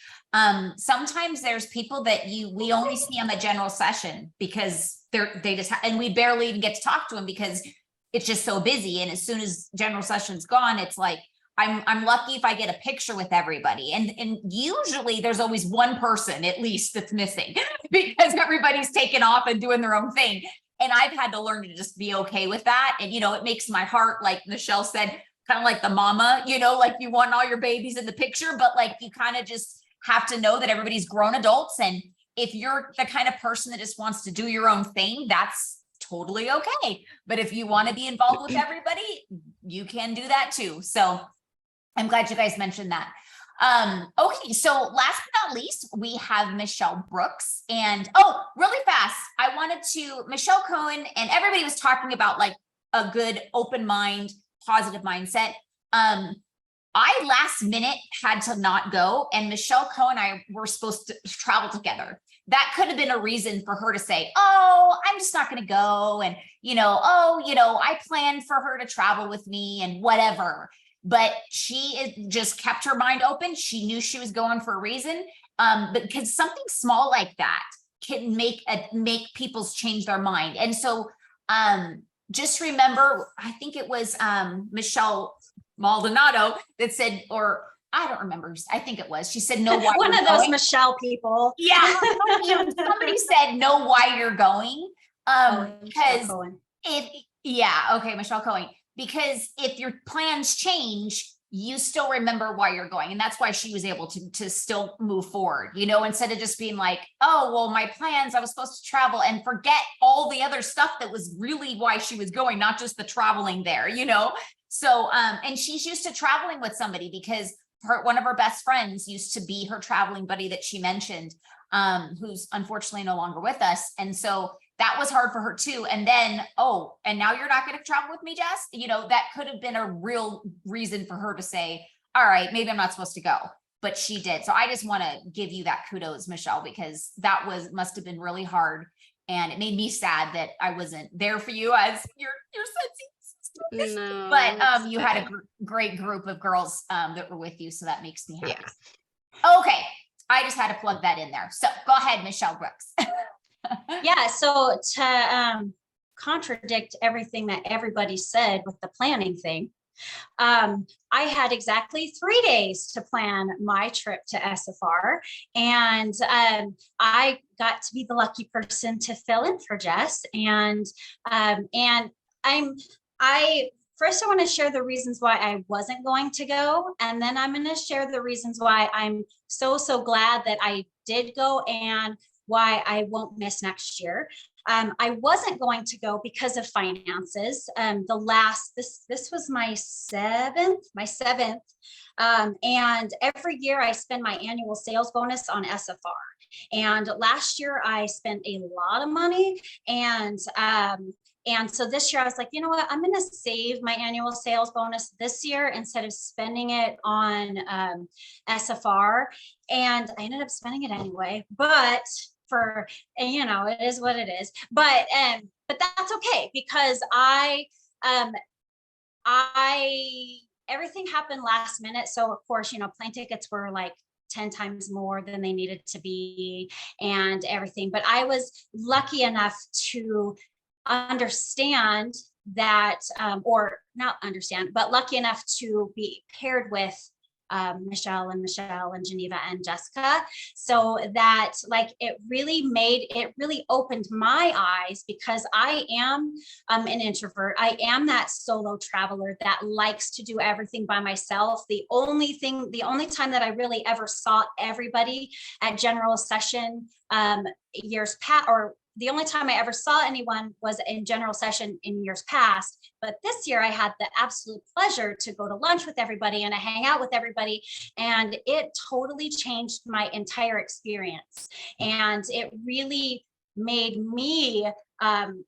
[SPEAKER 1] Sometimes there's people that we only see them at general session because they just and we barely even get to talk to them because it's just so busy. And as soon as general session's gone, it's like, I'm lucky if I get a picture with everybody. And usually there's always one person at least that's missing because everybody's taken off and doing their own thing. And I've had to learn to just be okay with that. And, it makes my heart, like Michelle said, kind of like the mama, like you want all your babies in the picture, but like, you kind of just have to know that everybody's grown adults. And if you're the kind of person that just wants to do your own thing, that's totally okay. But if you want to be involved with everybody, you can do that too. So I'm glad you guys mentioned that. Okay, so last but not least, we have Michelle Brooks. And really fast, I wanted to, Michelle Cohen, and everybody was talking about like a good open mind, positive mindset. I last minute had to not go, and Michelle Cohen and I were supposed to travel together. That could have been a reason for her to say, oh, I'm just not going to go. And, I planned for her to travel with me and whatever. But she just kept her mind open. She knew she was going for a reason. But because something small like that can make people's change their mind. And so just remember, I think it was Michelle Maldonado that said, or I don't remember. I think it was. She said, "Know why."
[SPEAKER 2] One of those Michelle people.
[SPEAKER 1] Yeah, somebody said, "Know why you're going." Because Michelle Cohen. Because if your plans change, you still remember why you're going. And that's why she was able to still move forward, instead of just being like, oh, well, my plans, I was supposed to travel, and forget all the other stuff that was really why she was going, not just the traveling there, So, and she's used to traveling with somebody because one of her best friends used to be her traveling buddy that she mentioned, who's unfortunately no longer with us. And so that was hard for her too. And then, and now you're not going to travel with me, Jess? That could have been a real reason for her to say, all right, maybe I'm not supposed to go, but she did. So I just want to give you that kudos, Michelle, because that must have been really hard. And it made me sad that I wasn't there for you as your sensei.
[SPEAKER 6] No,
[SPEAKER 1] But you had a great group of girls that were with you. So that makes me happy. Yeah. Okay. I just had to plug that in there. So go ahead, Michelle Brooks.
[SPEAKER 2] Yeah, so to contradict everything that everybody said with the planning thing, I had exactly 3 days to plan my trip to SFR, and I got to be the lucky person to fill in for Jess. And first I want to share the reasons why I wasn't going to go, and then I'm going to share the reasons why I'm so glad that I did go and why I won't miss next year. I wasn't going to go because of finances. This was my seventh. And every year I spend my annual sales bonus on SFR. And last year I spent a lot of money, and so this year I was like, you know what, I'm going to save my annual sales bonus this year instead of spending it on SFR. And I ended up spending it anyway, but it is what it is. But that's okay, because everything happened last minute. So of course, plane tickets were like 10 times more than they needed to be and everything. But I was lucky enough to understand that, or not understand, but lucky enough to be paired with Michelle and Geneva and Jessica, so that it really opened my eyes, because I am an introvert. I am that solo traveler that likes to do everything by myself. The only time that I really ever saw everybody at general session years past, or the only time I ever saw anyone was in general session in years past. But this year I had the absolute pleasure to go to lunch with everybody and to hang out with everybody. And it totally changed my entire experience. And it really made me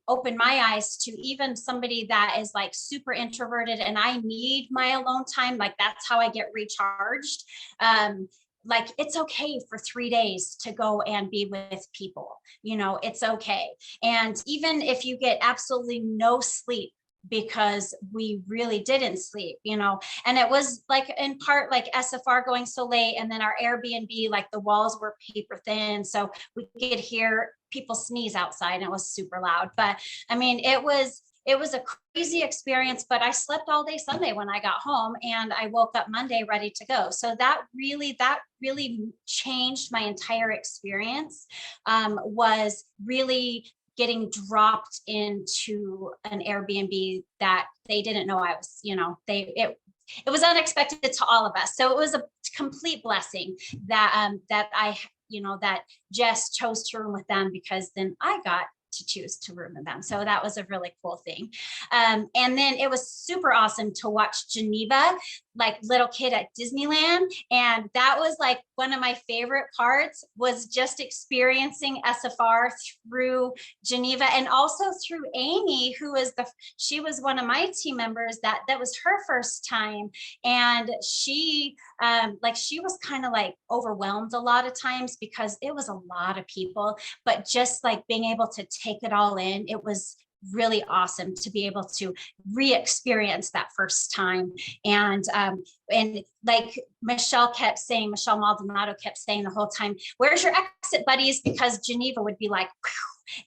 [SPEAKER 2] open my eyes to even somebody that is super introverted and I need my alone time. That's how I get recharged. It's okay for 3 days to go and be with people, it's okay. And even if you get absolutely no sleep, because we really didn't sleep, and it was in part SFR going so late, and then our Airbnb, the walls were paper thin, so we could hear people sneeze outside and it was super loud. But I mean, it was a crazy experience, but I slept all day Sunday when I got home, and I woke up Monday ready to go. So that really changed my entire experience, was really getting dropped into an Airbnb that they didn't know I was, it was unexpected to all of us. So it was a complete blessing that that Jess chose to room with them, because then I got to choose to room with them. So that was a really cool thing. And then it was super awesome to watch Geneva, little kid at Disneyland. And that was one of my favorite parts, was just experiencing SFR through Geneva, and also through Amy, she was one of my team members that was her first time. And she was kind of overwhelmed a lot of times, because it was a lot of people, but just being able to take it all in, it was really awesome to be able to re-experience that first time. And Michelle Maldonado kept saying the whole time, "Where's your exit buddies?" Because Geneva would be like, "Whew."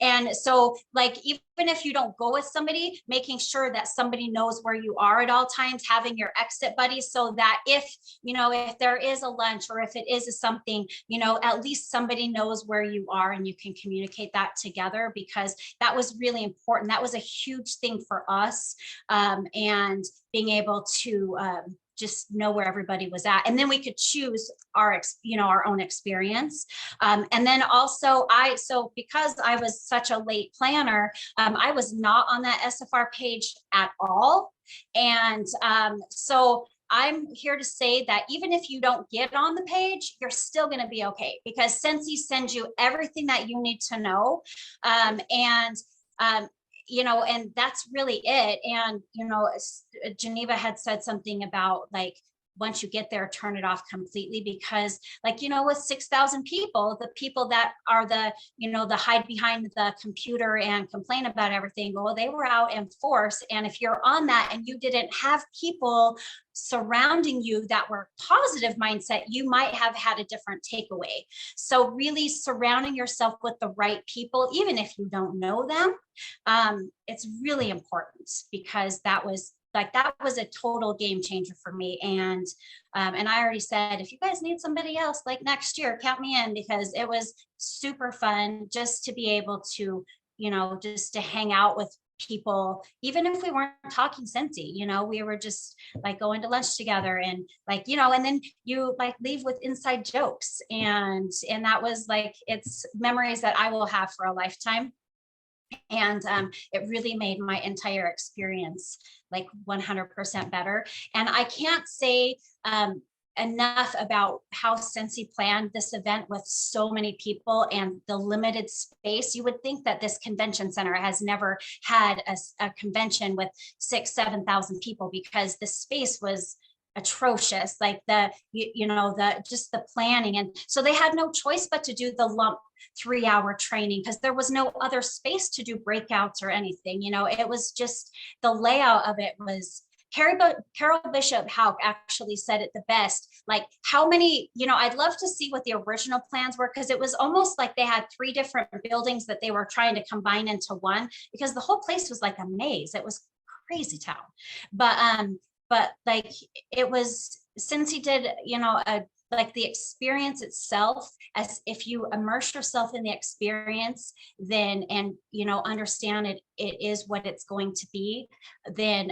[SPEAKER 2] And so even if you don't go with somebody, making sure that somebody knows where you are at all times, having your exit buddies, so that if there is a lunch, or if it is something, at least somebody knows where you are and you can communicate that together, because that was really important. That was a huge thing for us, and being able to just know where everybody was at, and then we could choose our own experience. And then also because I was such a late planner, I was not on that SFR page at all. And so I'm here to say that even if you don't get on the page, you're still going to be okay, because Scentsy sends you everything that you need to know. And that's really it. And, Geneva had said something about once you get there, turn it off completely, because with 6,000 people, the people that are the hide behind the computer and complain about everything, well, they were out in force. And if you're on that and you didn't have people surrounding you that were positive mindset, you might have had a different takeaway. So really surrounding yourself with the right people, even if you don't know them, it's really important, because that was a total game changer for me. And I already said, if you guys need somebody else next year, count me in, because it was super fun just to be able to, just to hang out with people, even if we weren't talking Scentsy, we were just going to lunch together, and and then you leave with inside jokes, and that was it's memories that I will have for a lifetime. And it really made my entire experience like 100% better. And I can't say enough about how Cincy planned this event with so many people and the limited space. You would think that this convention center has never had a convention with 6,000-7,000 people, because the space was atrocious, like just the planning. And so they had no choice but to do the lump 3-hour training, because there was no other space to do breakouts or anything. It was just, the layout of it was, Carol Bishop Hauk actually said it the best. Like, how many, I'd love to see what the original plans were, because it was almost like they had 3 different buildings that they were trying to combine into one, because the whole place was like a maze. It was crazy town. But like, it was, since he did, like the experience itself, as if you immerse yourself in the experience, then, and, understand it is what it's going to be, then,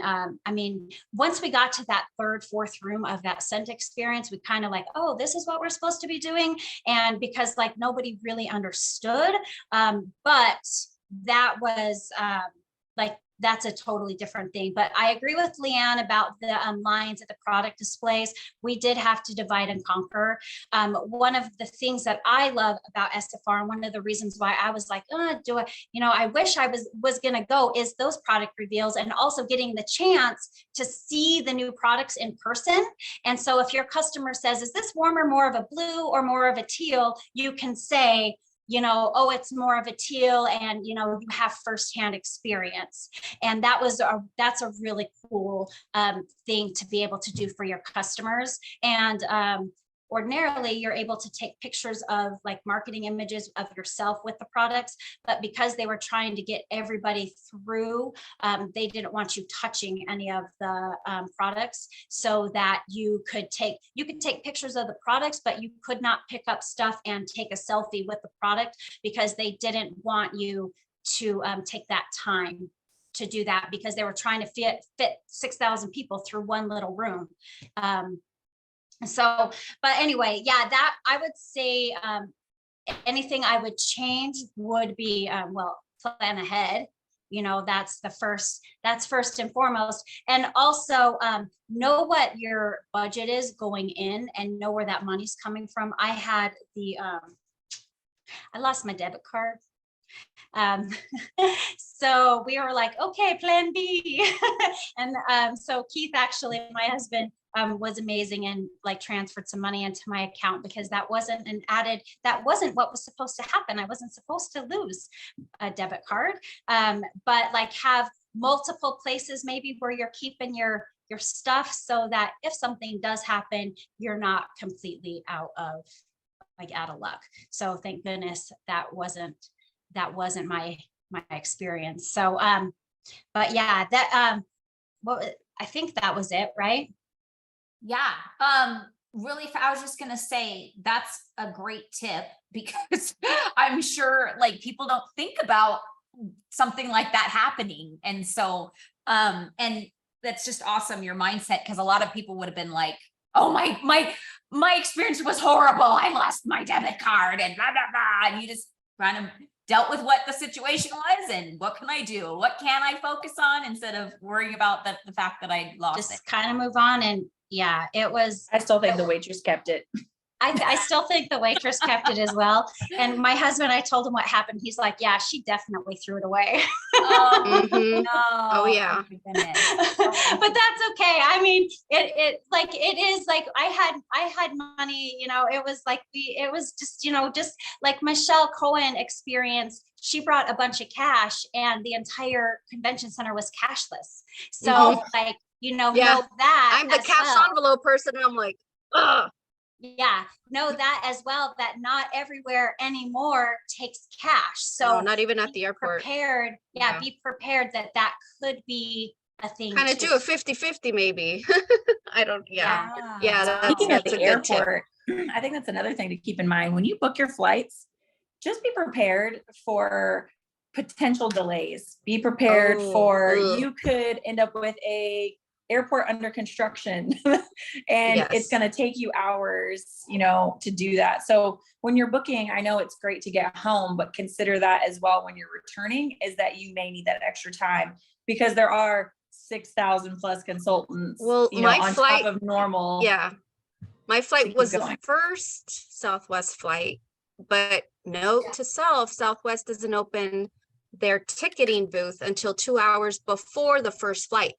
[SPEAKER 2] once we got to that 3rd, 4th room of that scent experience, we kind of like, oh, this is what we're supposed to be doing. And because like nobody really understood, but that was like, that's a totally different thing. But I agree with Leanne about the lines at the product displays. We did have to divide and conquer. One of the things that I love about SFR, and one of the reasons why I was like, I wish I was going to go, is those product reveals, and also getting the chance to see the new products in person. And so if your customer says, is this warmer, more of a blue or more of a teal, you can say, oh, it's more of a teal, and, you have firsthand experience. And that's a really cool thing to be able to do for your customers. And ordinarily, you're able to take pictures of like marketing images of yourself with the products, but because they were trying to get everybody through, they didn't want you touching any of the products, so that you could take pictures of the products, but you could not pick up stuff and take a selfie with the product, because they didn't want you to take that time to do that, because they were trying to fit 6,000 people through one little room. So, but anyway, yeah, that I would say anything I would change would be, plan ahead. That's first and foremost. And also know what your budget is going in, and know where that money's coming from. I had I lost my debit card. So we were like, okay, plan B. And so Keith, actually, my husband, was amazing and like transferred some money into my account, because that wasn't what was supposed to happen. I wasn't supposed to lose a debit card, but like have multiple places maybe where you're keeping your stuff, so that if something does happen, you're not completely out of luck. So thank goodness that wasn't my experience. So but yeah, that I think that was it, right?
[SPEAKER 1] Yeah. Really, I was just going to say that's a great tip, because I'm sure like people don't think about something like that happening. And so, and that's just awesome, your mindset, because a lot of people would have been like, oh, my experience was horrible. I lost my debit card and blah, blah, blah. And you just kind of dealt with what the situation was and what can I do? What can I focus on, instead of worrying about the fact that I lost it.
[SPEAKER 2] Just kind of move on. And yeah, it was.
[SPEAKER 5] I still think the waitress kept it.
[SPEAKER 2] I still think the waitress kept it as well. And my husband, I told him what happened. He's like, yeah, she definitely threw it away.
[SPEAKER 1] Oh,
[SPEAKER 6] Mhm.
[SPEAKER 1] no.
[SPEAKER 6] Oh, yeah.
[SPEAKER 1] my goodness.
[SPEAKER 2] But that's okay. I mean, it is like I had money, it was like it was just, just like Michelle Cohen experienced. She brought a bunch of cash, and the entire convention center was cashless. So like,
[SPEAKER 6] Yeah.
[SPEAKER 2] know that
[SPEAKER 6] I'm the
[SPEAKER 2] as
[SPEAKER 6] cash
[SPEAKER 2] well.
[SPEAKER 6] envelope person, and I'm like, ugh.
[SPEAKER 2] Yeah, know that as well, that not everywhere anymore takes cash. So
[SPEAKER 6] No, not even at the
[SPEAKER 2] be
[SPEAKER 6] airport.
[SPEAKER 2] prepared.
[SPEAKER 6] Yeah.
[SPEAKER 2] Be prepared that could be a thing.
[SPEAKER 6] Kind of
[SPEAKER 2] too.
[SPEAKER 6] do a 50-50 maybe. I don't, yeah. Yeah, that's
[SPEAKER 5] Speaking of
[SPEAKER 6] a
[SPEAKER 5] the
[SPEAKER 6] good tip.
[SPEAKER 5] airport, I think that's another thing to keep in mind. When you book your flights, just be prepared for potential delays. Be prepared
[SPEAKER 6] Oh,
[SPEAKER 5] for,
[SPEAKER 6] ugh.
[SPEAKER 5] you could end up with a airport under construction and it's
[SPEAKER 6] Yes.
[SPEAKER 5] going to take you hours, you know, to do that. So when you're booking, I know it's great to get home, but consider that as well when you're returning, is that you may need that extra time because there are 6,000 plus consultants,
[SPEAKER 6] Well,
[SPEAKER 5] you know,
[SPEAKER 6] my
[SPEAKER 5] on
[SPEAKER 6] flight-
[SPEAKER 5] top of normal.
[SPEAKER 6] Yeah. My flight
[SPEAKER 5] keep
[SPEAKER 6] was the
[SPEAKER 5] going.
[SPEAKER 6] first Southwest flight, but note to self, Southwest doesn't open their ticketing booth until 2 hours before the first flight.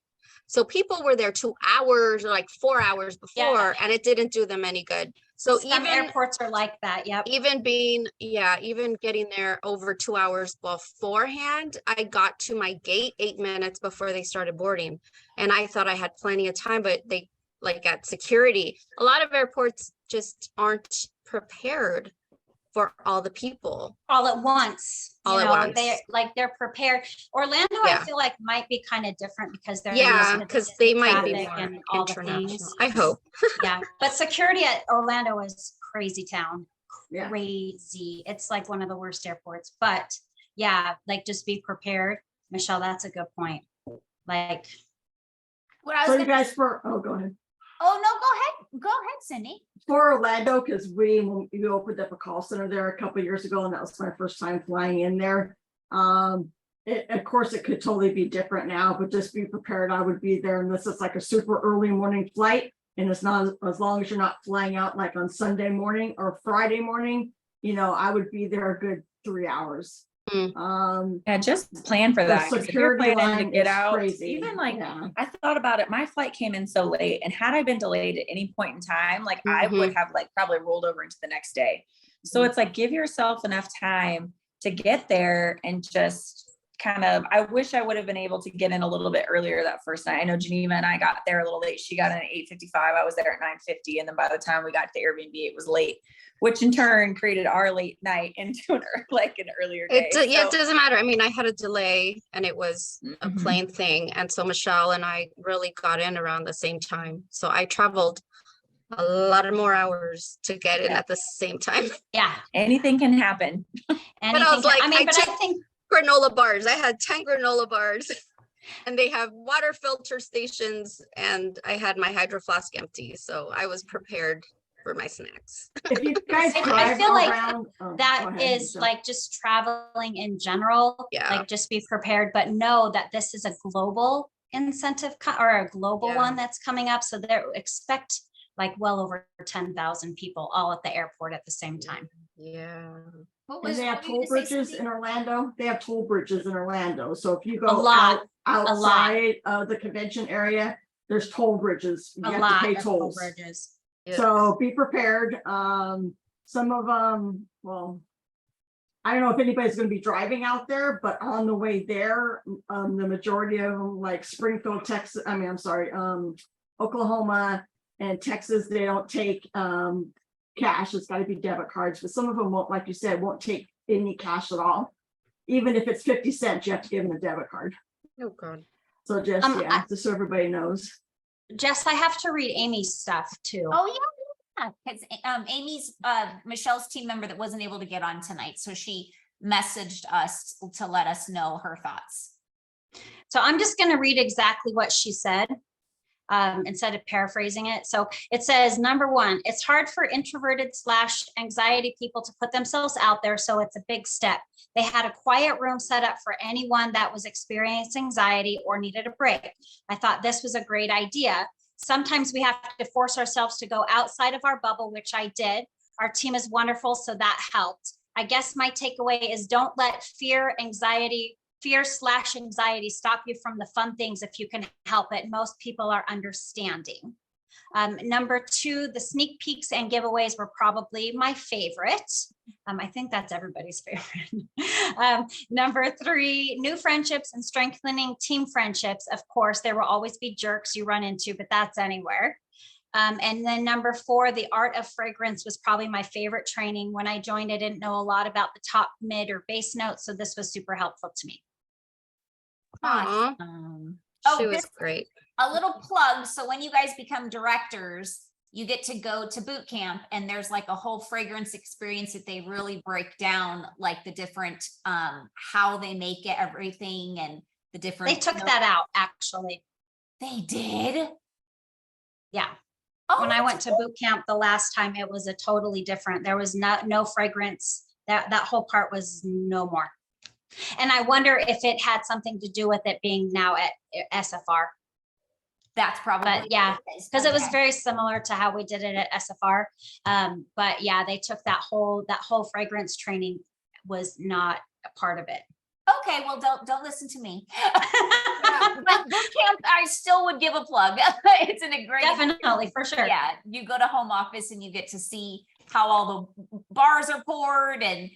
[SPEAKER 6] So people were there 2 hours or like 4 hours before, and it didn't do them any good. So
[SPEAKER 2] Some
[SPEAKER 6] even
[SPEAKER 2] airports are like that. Yep.
[SPEAKER 6] even getting there over 2 hours beforehand, I got to my gate 8 minutes before they started boarding. And I thought I had plenty of time, but they, like at security, a lot of airports just aren't prepared for all the people.
[SPEAKER 2] All at once.
[SPEAKER 6] All
[SPEAKER 2] you
[SPEAKER 6] at
[SPEAKER 2] know,
[SPEAKER 6] once.
[SPEAKER 2] they're prepared. Orlando,
[SPEAKER 6] Yeah.
[SPEAKER 2] I feel like might be kind of different because they're
[SPEAKER 6] Yeah,
[SPEAKER 2] used to
[SPEAKER 6] because
[SPEAKER 2] Disney
[SPEAKER 6] they might be
[SPEAKER 2] traffic
[SPEAKER 6] more
[SPEAKER 2] and all the
[SPEAKER 6] international.
[SPEAKER 2] things.
[SPEAKER 6] I hope.
[SPEAKER 2] Yeah, but security at Orlando is crazy town.
[SPEAKER 3] Yeah.
[SPEAKER 2] Crazy. It's like one of the worst airports. But yeah, like just be prepared. Michelle, that's a good point. Like,
[SPEAKER 1] What I
[SPEAKER 7] So
[SPEAKER 1] was
[SPEAKER 7] you
[SPEAKER 1] gonna,
[SPEAKER 7] guys go ahead.
[SPEAKER 1] oh, no, go ahead, Cindy.
[SPEAKER 7] For Orlando, because when you opened up a call center there a couple years ago, and that was my first time flying in there. Of course, it could totally be different now, but just be prepared. I would be there unless it's like a super early morning flight. And it's not, as long as you're not flying out like on Sunday morning or Friday morning, you know, I would be there a good 3 hours.
[SPEAKER 5] Yeah, just plan for
[SPEAKER 7] The
[SPEAKER 5] that. 'cause if you're
[SPEAKER 7] security
[SPEAKER 5] planning to
[SPEAKER 7] line
[SPEAKER 5] get
[SPEAKER 7] is
[SPEAKER 5] out,
[SPEAKER 7] crazy.
[SPEAKER 5] even like
[SPEAKER 7] Yeah.
[SPEAKER 5] I thought about it. My flight came in so late, and had I been delayed at any point in time, like I would have like probably rolled over into the next day. So it's like give yourself enough time to get there and just kind of. I wish I would have been able to get in a little bit earlier that first night. I know Geneva and I got there a little late. She got in at 8:55. I was there at 9:50, and then by the time we got to the Airbnb, it was late, which in turn created our late night into an earlier day.
[SPEAKER 6] It
[SPEAKER 5] So-
[SPEAKER 6] doesn't matter. I mean, I had a delay and it was a
[SPEAKER 5] Mhm.
[SPEAKER 6] plane thing. And so Michelle and I really got in around the same time. So I traveled a lot of more hours to get in at the same time.
[SPEAKER 2] yeah,
[SPEAKER 5] Anything can happen.
[SPEAKER 2] anything.
[SPEAKER 6] like,
[SPEAKER 2] I mean,
[SPEAKER 6] I
[SPEAKER 2] but
[SPEAKER 6] took-
[SPEAKER 2] I think
[SPEAKER 6] Granola bars. I had 10 granola bars and they have water filter stations and I had my hydro flask empty. So I was prepared for my snacks.
[SPEAKER 7] If you guys
[SPEAKER 2] I
[SPEAKER 7] drive
[SPEAKER 2] feel like
[SPEAKER 7] around.
[SPEAKER 2] that
[SPEAKER 7] go ahead,
[SPEAKER 2] is
[SPEAKER 7] Michelle.
[SPEAKER 2] like just traveling in general.
[SPEAKER 6] Yeah.
[SPEAKER 2] Like just be prepared, but know that this is a global incentive or a global
[SPEAKER 6] Yeah.
[SPEAKER 2] one that's coming up. So they expect like well over 10,000 people all at the airport at the same time.
[SPEAKER 6] Yeah.
[SPEAKER 1] What
[SPEAKER 7] And they have
[SPEAKER 1] what were you
[SPEAKER 7] toll
[SPEAKER 1] gonna say,
[SPEAKER 7] bridges
[SPEAKER 1] Cindy?
[SPEAKER 7] in Orlando. They have toll bridges in Orlando. So if you
[SPEAKER 2] A
[SPEAKER 7] go
[SPEAKER 2] lot,
[SPEAKER 7] out
[SPEAKER 2] a lot.
[SPEAKER 7] outside of the convention area, there's toll bridges. You
[SPEAKER 2] A
[SPEAKER 7] have
[SPEAKER 2] lot
[SPEAKER 7] to pay
[SPEAKER 2] of toll
[SPEAKER 7] tolls.
[SPEAKER 2] bridges.
[SPEAKER 6] Yeah.
[SPEAKER 7] So be prepared. Some of them, well, I don't know if anybody's gonna be driving out there, but on the way there, the majority of them, like Springfield, Texas, I'm sorry, Oklahoma and Texas, they don't take cash. It's gotta be debit cards, but some of them won't, like you said, won't take any cash at all. Even if it's 50 cents, you have to give them a debit card.
[SPEAKER 6] Oh, God.
[SPEAKER 7] So just,
[SPEAKER 2] I-
[SPEAKER 7] just so everybody knows.
[SPEAKER 2] Jess, I have to read Amy's stuff too.
[SPEAKER 1] Oh, yeah, because Amy's, Michelle's team member that wasn't able to get on tonight, so she messaged us to let us know her thoughts.
[SPEAKER 2] So I'm just going to read exactly what she said instead of paraphrasing it. So it says, number one, it's hard for introverted / anxiety people to put themselves out there. So it's a big step. They had a quiet room set up for anyone that was experiencing anxiety or needed a break. I thought this was a great idea. Sometimes we have to force ourselves to go outside of our bubble, which I did. Our team is wonderful, so that helped. I guess my takeaway is don't let fear / anxiety stop you from the fun things if you can help it. Most people are understanding. Number two, the sneak peeks and giveaways were probably my favorite. I think that's everybody's favorite. Number three, new friendships and strengthening team friendships. Of course, there will always be jerks you run into, but that's anywhere. And then number four, the art of fragrance was probably my favorite training. When I joined, I didn't know a lot about the top, mid, or base notes, so this was super helpful to me.
[SPEAKER 6] Aw,
[SPEAKER 1] Oh,
[SPEAKER 6] she was
[SPEAKER 1] this-
[SPEAKER 6] great.
[SPEAKER 1] A little plug, so when you guys become directors, you get to go to boot camp and there's like a whole fragrance experience that they really break down, like the different, how they make it, everything and the different.
[SPEAKER 2] They took that out, actually.
[SPEAKER 1] They did?
[SPEAKER 2] Yeah.
[SPEAKER 1] Oh,
[SPEAKER 2] When I
[SPEAKER 1] that's
[SPEAKER 2] went to boot camp the last time, it was a totally different, there was no fragrance. That whole part was no more. And I wonder if it had something to do with it being now at SFR.
[SPEAKER 1] That's probably.
[SPEAKER 2] But yeah,
[SPEAKER 1] what is.
[SPEAKER 2] because it was
[SPEAKER 1] Okay.
[SPEAKER 2] very similar to how we did it at SFR. But yeah, they took that whole fragrance training was not a part of it.
[SPEAKER 1] Okay, well, don't listen to me. But boot camp, I still would give a plug. It's a great.
[SPEAKER 2] Definitely, for sure.
[SPEAKER 1] Yeah, you go to home office and you get to see how all the bars are poured, and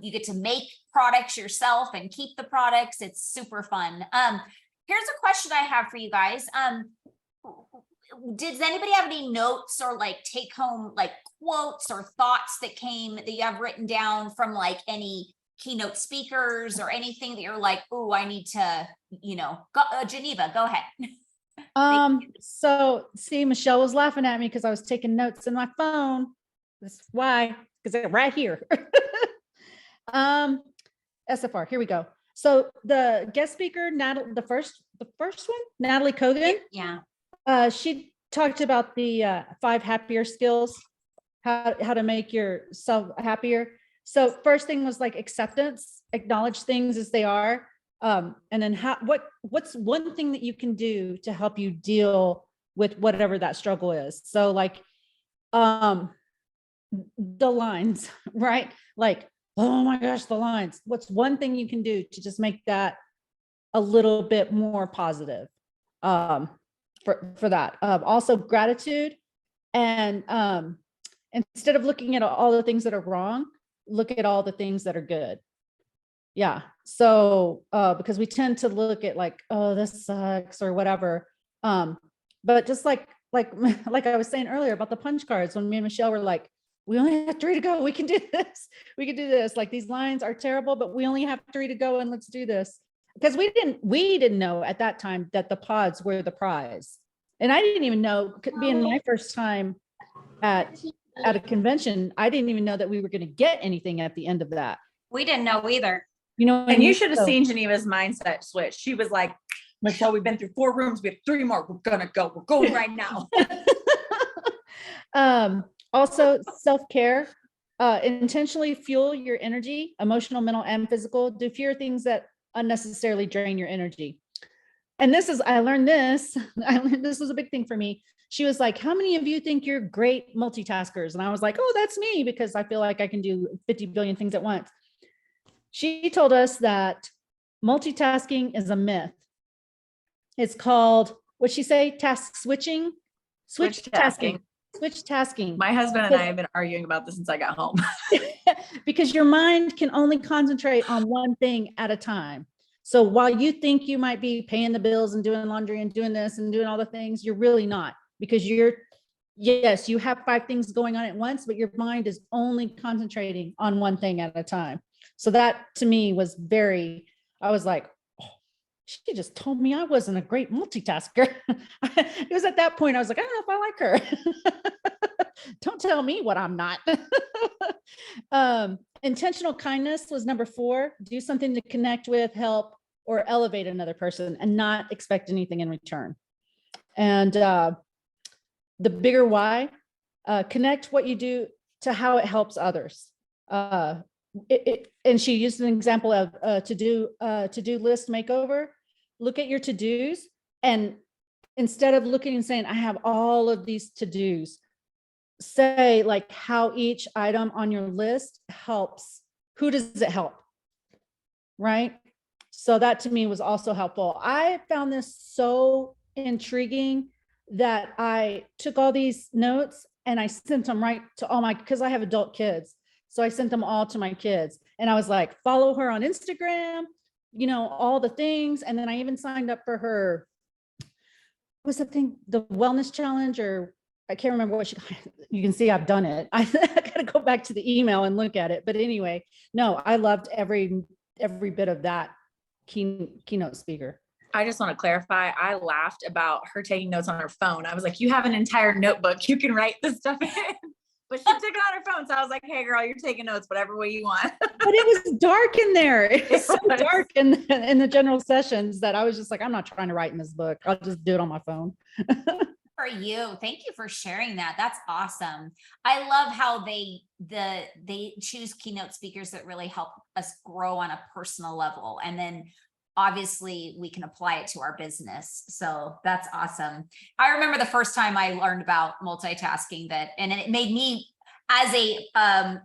[SPEAKER 1] you get to make products yourself and keep the products. It's super fun. Here's a question I have for you guys. Does anybody have any notes or like take home like quotes or thoughts that you have written down from like any keynote speakers or anything that you're like, oh, I need to, go, Geneva, go ahead.
[SPEAKER 3] So see, Michelle was laughing at me because I was taking notes in my phone. That's why, because they're right here. SFR, here we go. So the guest speaker, Natalie, the first one, Natalie Kogan,
[SPEAKER 2] Yeah.
[SPEAKER 3] she talked about the 5 happier skills, how to make yourself happier. So first thing was like acceptance, acknowledge things as they are. And then what's one thing that you can do to help you deal with whatever that struggle is? So like, the lines, right? Like, oh my gosh, the lines. What's one thing you can do to just make that a little bit more positive, for that? Also gratitude, and instead of looking at all the things that are wrong, look at all the things that are good. Yeah. So, because we tend to look at like, oh, this sucks or whatever. But just like I was saying earlier about the punch cards, when me and Michelle were like, we only have 3 to go. We can do this. We can do this. Like, these lines are terrible, but we only have 3 to go, and let's do this. Because we didn't know at that time that the pods were the prize. And I didn't even know, being my first time at a convention, I didn't even know that we were going to get anything at the end of that.
[SPEAKER 2] We didn't know either.
[SPEAKER 3] You know,
[SPEAKER 5] And you should have seen Geneva's mindset switch. She was like, Michelle, we've been through 4 rooms. We have 3 more. We're gonna go. We're going right now.
[SPEAKER 3] Also self-care, intentionally fuel your energy, emotional, mental, and physical. Do fewer things that unnecessarily drain your energy. And I learned this was a big thing for me. She was like, how many of you think you're great multitaskers? And I was like, oh, that's me, because I feel like I can do 50 billion things at once. She told us that multitasking is a myth. It's called, what'd she say? Task switching? Switch tasking. Switch tasking.
[SPEAKER 5] My husband and I have been arguing about this since I got home.
[SPEAKER 3] Because your mind can only concentrate on one thing at a time. So while you think you might be paying the bills and doing laundry and doing this and doing all the things, you're really not, because yes, you have 5 things going on at once, but your mind is only concentrating on one thing at a time. So that to me was I was like, oh, she just told me I wasn't a great multitasker. It was at that point I was like, I don't know if I like her. Don't tell me what I'm not. Intentional kindness was number 4. Do something to connect with, help, or elevate another person and not expect anything in return. And the bigger why, connect what you do to how it helps others. And she used an example of to-do list makeover. Look at your to-dos, and instead of looking and saying, I have all of these to-dos, say like how each item on your list helps. Who does it help? Right? So that to me was also helpful. I found this so intriguing that I took all these notes and I sent them right to because I have adult kids. So I sent them all to my kids, and I was like, follow her on Instagram, all the things. And then I even signed up for her, what's the thing? The wellness challenge, or I can't remember what you can see I've done it. I gotta go back to the email and look at it. But anyway, no, I loved every bit of that keynote speaker.
[SPEAKER 5] I just want to clarify. I laughed about her taking notes on her phone. I was like, you have an entire notebook. You can write this stuff in. but she took it on her phone. So I was like, hey girl, you're taking notes, whatever way you want.
[SPEAKER 3] But it was dark in there. It was so
[SPEAKER 5] was.
[SPEAKER 3] dark in the general sessions that I was just like, I'm not trying to write in this book. I'll just do it on my phone.
[SPEAKER 1] For you. Thank you for sharing that. That's awesome. I love how they choose keynote speakers that really help us grow on a personal level. And then obviously we can apply it to our business. So that's awesome. I remember the first time I learned about multitasking and it made me, as a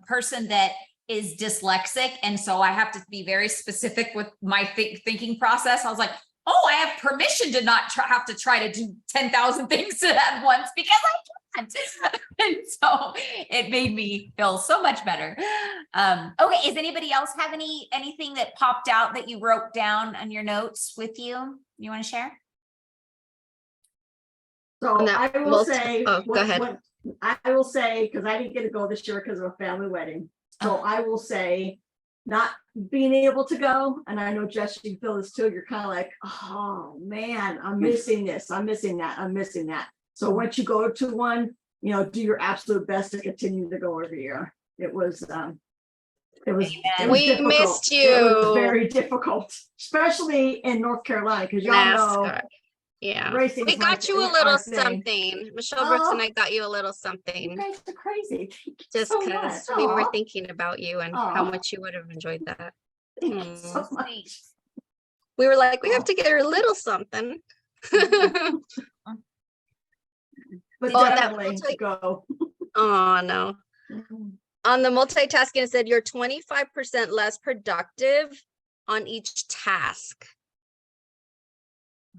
[SPEAKER 1] person that is dyslexic, and so I have to be very specific with my thinking process. I was like, oh, I have permission to not have to try to do 10,000 things at once because I can't. And so it made me feel so much better. Okay, does anybody else have anything that popped out that you wrote down on your notes with you? You want to share?
[SPEAKER 7] So
[SPEAKER 6] On that
[SPEAKER 7] I will
[SPEAKER 6] multi-
[SPEAKER 7] say,
[SPEAKER 6] oh, go ahead.
[SPEAKER 7] I will say, because I didn't get to go this year because of a family wedding. So I will say, not being able to go, and I know Jess, you feel this too, you're kind of like, oh man, I'm missing this, I'm missing that, I'm missing that. So once you go to one, you know, do your absolute best to continue to go every year. It was
[SPEAKER 6] We
[SPEAKER 7] difficult.
[SPEAKER 6] missed
[SPEAKER 7] It was
[SPEAKER 6] you.
[SPEAKER 7] very difficult, especially in North Carolina, because y'all know
[SPEAKER 6] NASCAR. Yeah.
[SPEAKER 7] racing.
[SPEAKER 6] We
[SPEAKER 7] is my-
[SPEAKER 6] got you a
[SPEAKER 7] our
[SPEAKER 6] little
[SPEAKER 7] thing.
[SPEAKER 6] something. Michelle Brooks and
[SPEAKER 7] Oh.
[SPEAKER 6] I got you a little
[SPEAKER 7] You
[SPEAKER 6] something
[SPEAKER 7] guys are crazy. Thank you
[SPEAKER 6] just
[SPEAKER 7] so
[SPEAKER 6] because
[SPEAKER 7] much.
[SPEAKER 6] we were
[SPEAKER 7] Aw,
[SPEAKER 6] thinking about you and how
[SPEAKER 7] Aw.
[SPEAKER 6] much you would have enjoyed that.
[SPEAKER 7] thank you so much.
[SPEAKER 6] We were like, we have
[SPEAKER 7] Oh.
[SPEAKER 6] to get her a little something.
[SPEAKER 7] But
[SPEAKER 6] Oh, that
[SPEAKER 7] definitely
[SPEAKER 6] multi-
[SPEAKER 7] go.
[SPEAKER 6] Oh, no. On the multitasking, it said you're 25% less productive on each task.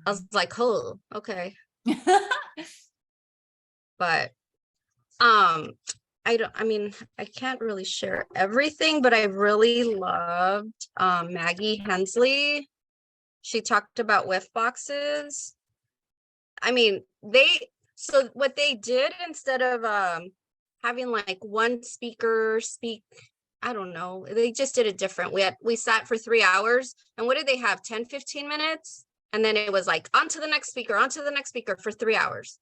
[SPEAKER 6] I was like, oh, okay. But I can't really share everything, but I really loved Maggie Hensley. She talked about whiff boxes. I mean, so what they did, instead of having like one speaker speak, I don't know, they just did it different. We sat for 3 hours, and what did they have, 10-15 minutes, and then it was like on to the next speaker for 3 hours,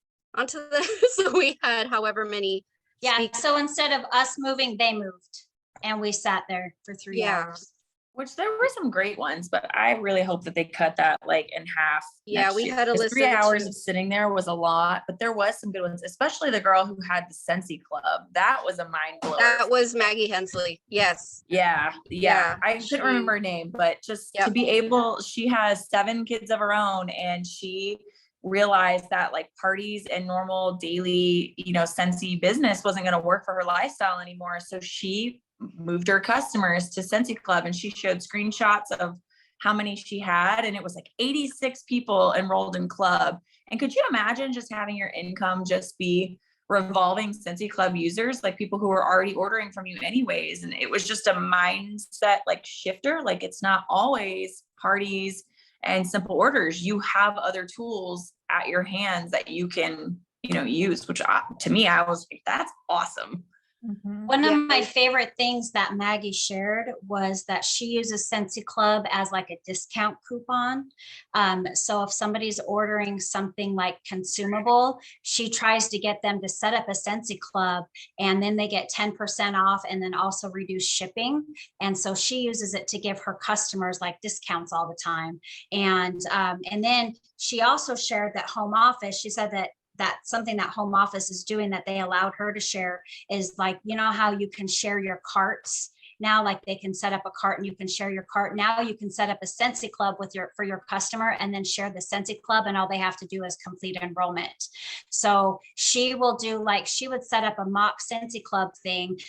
[SPEAKER 6] so we had however many.
[SPEAKER 2] Yeah,
[SPEAKER 6] speak-
[SPEAKER 2] so instead of us moving, they moved and we sat there for 3
[SPEAKER 6] Yeah.
[SPEAKER 2] hours.
[SPEAKER 5] Which there were some great ones, but I really hope that they cut that like in half.
[SPEAKER 6] Yeah,
[SPEAKER 5] next
[SPEAKER 6] we
[SPEAKER 5] year,
[SPEAKER 6] had to
[SPEAKER 5] 'cause 3
[SPEAKER 6] listen
[SPEAKER 5] hours
[SPEAKER 6] to-
[SPEAKER 5] of sitting there was a lot, but there was some good ones, especially the girl who had the Scentsy Club. That was a mind blower.
[SPEAKER 6] That was Maggie Hensley. Yes.
[SPEAKER 5] Yeah.
[SPEAKER 6] Yeah,
[SPEAKER 5] I couldn't remember her name, but just to
[SPEAKER 6] Yep.
[SPEAKER 5] be able, she has 7 kids of her own, and she realized that like parties and normal daily, Scentsy business wasn't going to work for her lifestyle anymore. So she moved her customers to Scentsy Club, and she showed screenshots of how many she had, and it was like 86 people enrolled in club. And could you imagine just having your income just be revolving Scentsy Club users, like people who were already ordering from you anyways? And it was just a mindset like shifter. Like, it's not always parties and simple orders. You have other tools at your hands that you can, use, which to me, I was like, that's awesome.
[SPEAKER 2] One
[SPEAKER 6] Yeah.
[SPEAKER 2] of my favorite things that Maggie shared was that she uses Scentsy Club as like a discount coupon. So if somebody's ordering something like consumable, she tries to get them to set up a Scentsy Club, and then they get 10% off and then also reduce shipping. And so she uses it to give her customers like discounts all the time. And then she also shared that home office, she said that something that home office is doing that they allowed her to share is like, how you can share your carts now, like they can set up a cart and you can share your cart. Now you can set up a Scentsy Club for your customer and then share the Scentsy Club, and all they have to do is complete enrollment. So she will do, like, she would set up a mock Scentsy Club thing,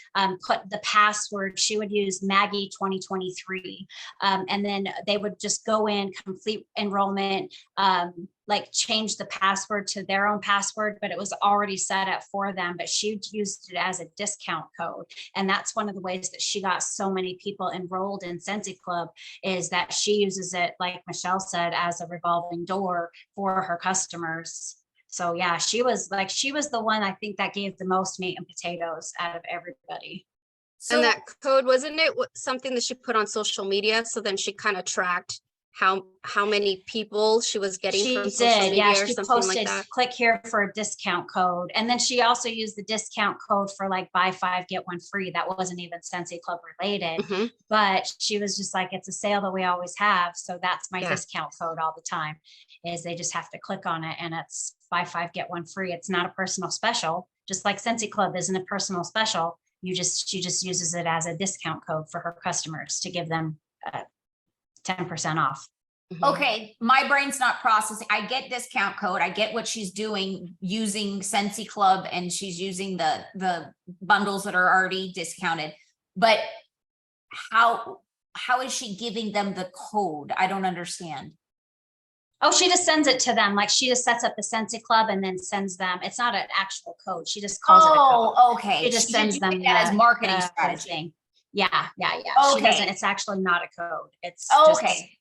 [SPEAKER 2] put the password, she would use Maggie 2023. And then they would just go in, complete enrollment, like change the password to their own password, but it was already set up for them, but she used it as a discount code. And that's one of the ways that she got so many people enrolled in Scentsy Club, is that she uses it, like Michelle said, as a revolving door for her customers. So yeah, she was the one, I think, that gave the most meat and potatoes out of everybody.
[SPEAKER 1] So
[SPEAKER 6] And that code, wasn't it something that she put on social media? So then she kind of tracked how many people she was getting
[SPEAKER 2] She
[SPEAKER 6] from social
[SPEAKER 2] did,
[SPEAKER 6] media
[SPEAKER 2] yeah,
[SPEAKER 6] or
[SPEAKER 2] she
[SPEAKER 6] something like
[SPEAKER 2] posted,
[SPEAKER 6] that?
[SPEAKER 2] click here for a discount code. And then she also used the discount code for like buy 5, get 1 free. That wasn't even Scentsy Club related,
[SPEAKER 6] Mhm.
[SPEAKER 2] but she was just like, it's a sale that we always have. So that's my
[SPEAKER 6] Yeah.
[SPEAKER 2] discount code all the time, is they just have to click on it and it's buy 5, get 1 free. It's not a personal special, just like Scentsy Club isn't a personal special. She just uses it as a discount code for her customers to give them 10% off.
[SPEAKER 6] Mhm.
[SPEAKER 1] Okay, my brain's not processing. I get discount code. I get what she's doing using Scentsy Club, and she's using the bundles that are already discounted. But how is she giving them the code? I don't understand.
[SPEAKER 2] Oh, she just sends it to them. Like she just sets up the Scentsy Club and then sends them. It's not an actual code. She just calls it a code.
[SPEAKER 1] Oh, okay.
[SPEAKER 2] She just sends them
[SPEAKER 1] that as
[SPEAKER 2] the-
[SPEAKER 1] marketing
[SPEAKER 2] the
[SPEAKER 1] strategy.
[SPEAKER 2] thing. Yeah. She doesn't,
[SPEAKER 1] Okay.
[SPEAKER 2] it's actually not a code. It's just,
[SPEAKER 1] Okay.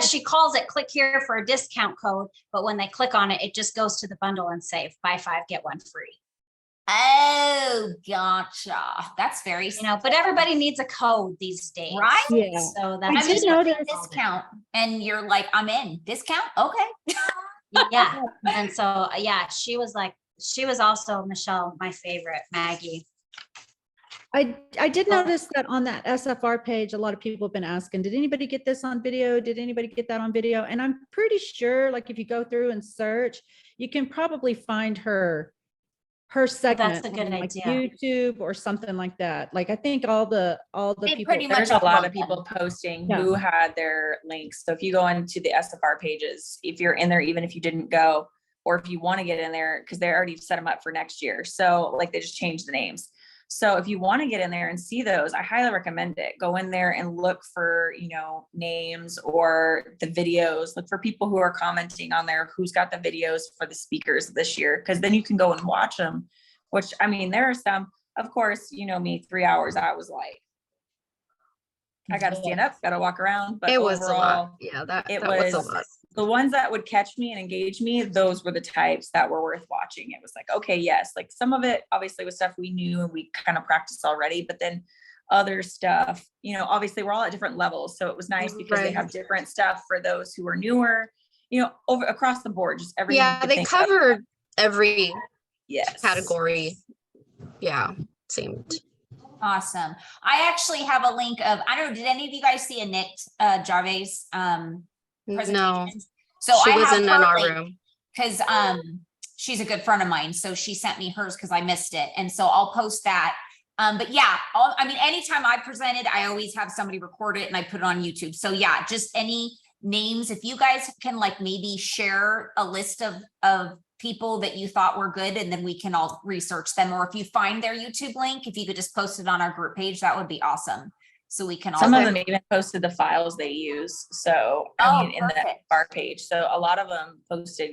[SPEAKER 2] she calls it click here for a discount code, but when they click on it, it just goes to the bundle and save buy 5, get 1 free.
[SPEAKER 1] Oh, gotcha. That's very,
[SPEAKER 2] But everybody needs a code these days.
[SPEAKER 1] right?
[SPEAKER 3] Yeah.
[SPEAKER 2] So
[SPEAKER 3] I
[SPEAKER 2] that's
[SPEAKER 3] did
[SPEAKER 2] just
[SPEAKER 3] notice-
[SPEAKER 1] Discount, and you're like, I'm in. Discount? Okay.
[SPEAKER 2] yeah. And so, yeah, she was also, Michelle, my favorite, Maggie.
[SPEAKER 3] I did notice that on that SFR page, a lot of people have been asking, did anybody get this on video? Did anybody get that on video? And I'm pretty sure, like, if you go through and search, you can probably find her segment
[SPEAKER 2] a good
[SPEAKER 3] on, like,
[SPEAKER 2] idea.
[SPEAKER 3] YouTube or something like that. Like, I think all the
[SPEAKER 1] They
[SPEAKER 3] people.
[SPEAKER 1] pretty much
[SPEAKER 5] There's a lot
[SPEAKER 1] upload
[SPEAKER 5] of people posting
[SPEAKER 3] Yeah.
[SPEAKER 5] who had their links. So if you go into the SFR pages, if you're in there, even if you didn't go, or if you want to get in there, because they already set them up for next year. So like they just changed the names. So if you want to get in there and see those, I highly recommend it. Go in there and look for, names or the videos, look for people who are commenting on there, who's got the videos for the speakers this year. Cause then you can go and watch them, which, I mean, there are some, of course, me, 3 hours, I was like, I got to stand up, got to walk around, but
[SPEAKER 6] It was a lot.
[SPEAKER 5] overall,
[SPEAKER 6] Yeah, that
[SPEAKER 5] it
[SPEAKER 6] was a
[SPEAKER 5] was
[SPEAKER 6] lot.
[SPEAKER 5] the ones that would catch me and engage me. Those were the types that were worth watching. It was like, okay, yes, like some of it obviously was stuff we knew and we kind of practiced already, but then other stuff, obviously we're all at different levels. So it was nice because they
[SPEAKER 6] Right.
[SPEAKER 5] have different stuff for those who are newer, over across the board, just everything. you
[SPEAKER 6] Yeah,
[SPEAKER 5] could
[SPEAKER 6] they
[SPEAKER 5] think of.
[SPEAKER 6] covered every
[SPEAKER 5] Yes.
[SPEAKER 6] category. Yeah, seemed.
[SPEAKER 1] Awesome. I actually have a link of, I don't know, did any of you guys see a Nick Jarvis
[SPEAKER 6] No,
[SPEAKER 1] presentation? So
[SPEAKER 6] she
[SPEAKER 1] I
[SPEAKER 6] was
[SPEAKER 1] have
[SPEAKER 6] in
[SPEAKER 1] her
[SPEAKER 6] our
[SPEAKER 1] link.
[SPEAKER 6] room.
[SPEAKER 1] Because she's a good friend of mine, so she sent me hers because I missed it, and so I'll post that. But yeah, anytime I presented, I always have somebody record it and I put it on YouTube. So yeah, just any names, if you guys can like maybe share a list of people that you thought were good, and then we can all research them. Or if you find their YouTube link, if you could just post it on our group page, that would be awesome. So we can all.
[SPEAKER 5] Some of them even posted the files they use. So, in the
[SPEAKER 1] perfect.
[SPEAKER 5] bar page. So a lot of them posted,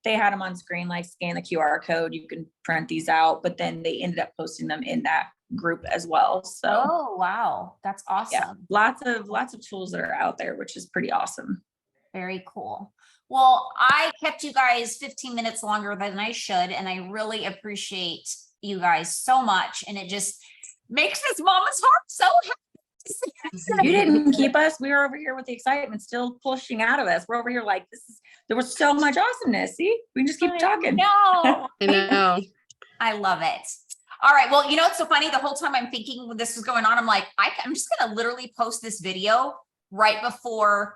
[SPEAKER 5] they had them on screen, like scan the QR code, you can print these out, but then they ended up posting them in that group as well. So
[SPEAKER 1] Oh, wow. That's
[SPEAKER 5] yeah,
[SPEAKER 1] awesome.
[SPEAKER 5] lots of tools that are out there, which is pretty awesome.
[SPEAKER 1] Very cool. Well, I kept you guys 15 minutes longer than I should, and I really appreciate you guys so much. And it just makes this mama's heart so happy.
[SPEAKER 5] You didn't keep us. We were over here with the excitement still pushing out of us. We're over here like, there was so much awesomeness. See, we can just keep talking.
[SPEAKER 1] No,
[SPEAKER 6] I know.
[SPEAKER 1] I love it. All right. Well, it's so funny. The whole time I'm thinking when this was going on, I'm like, I'm just going to literally post this video right before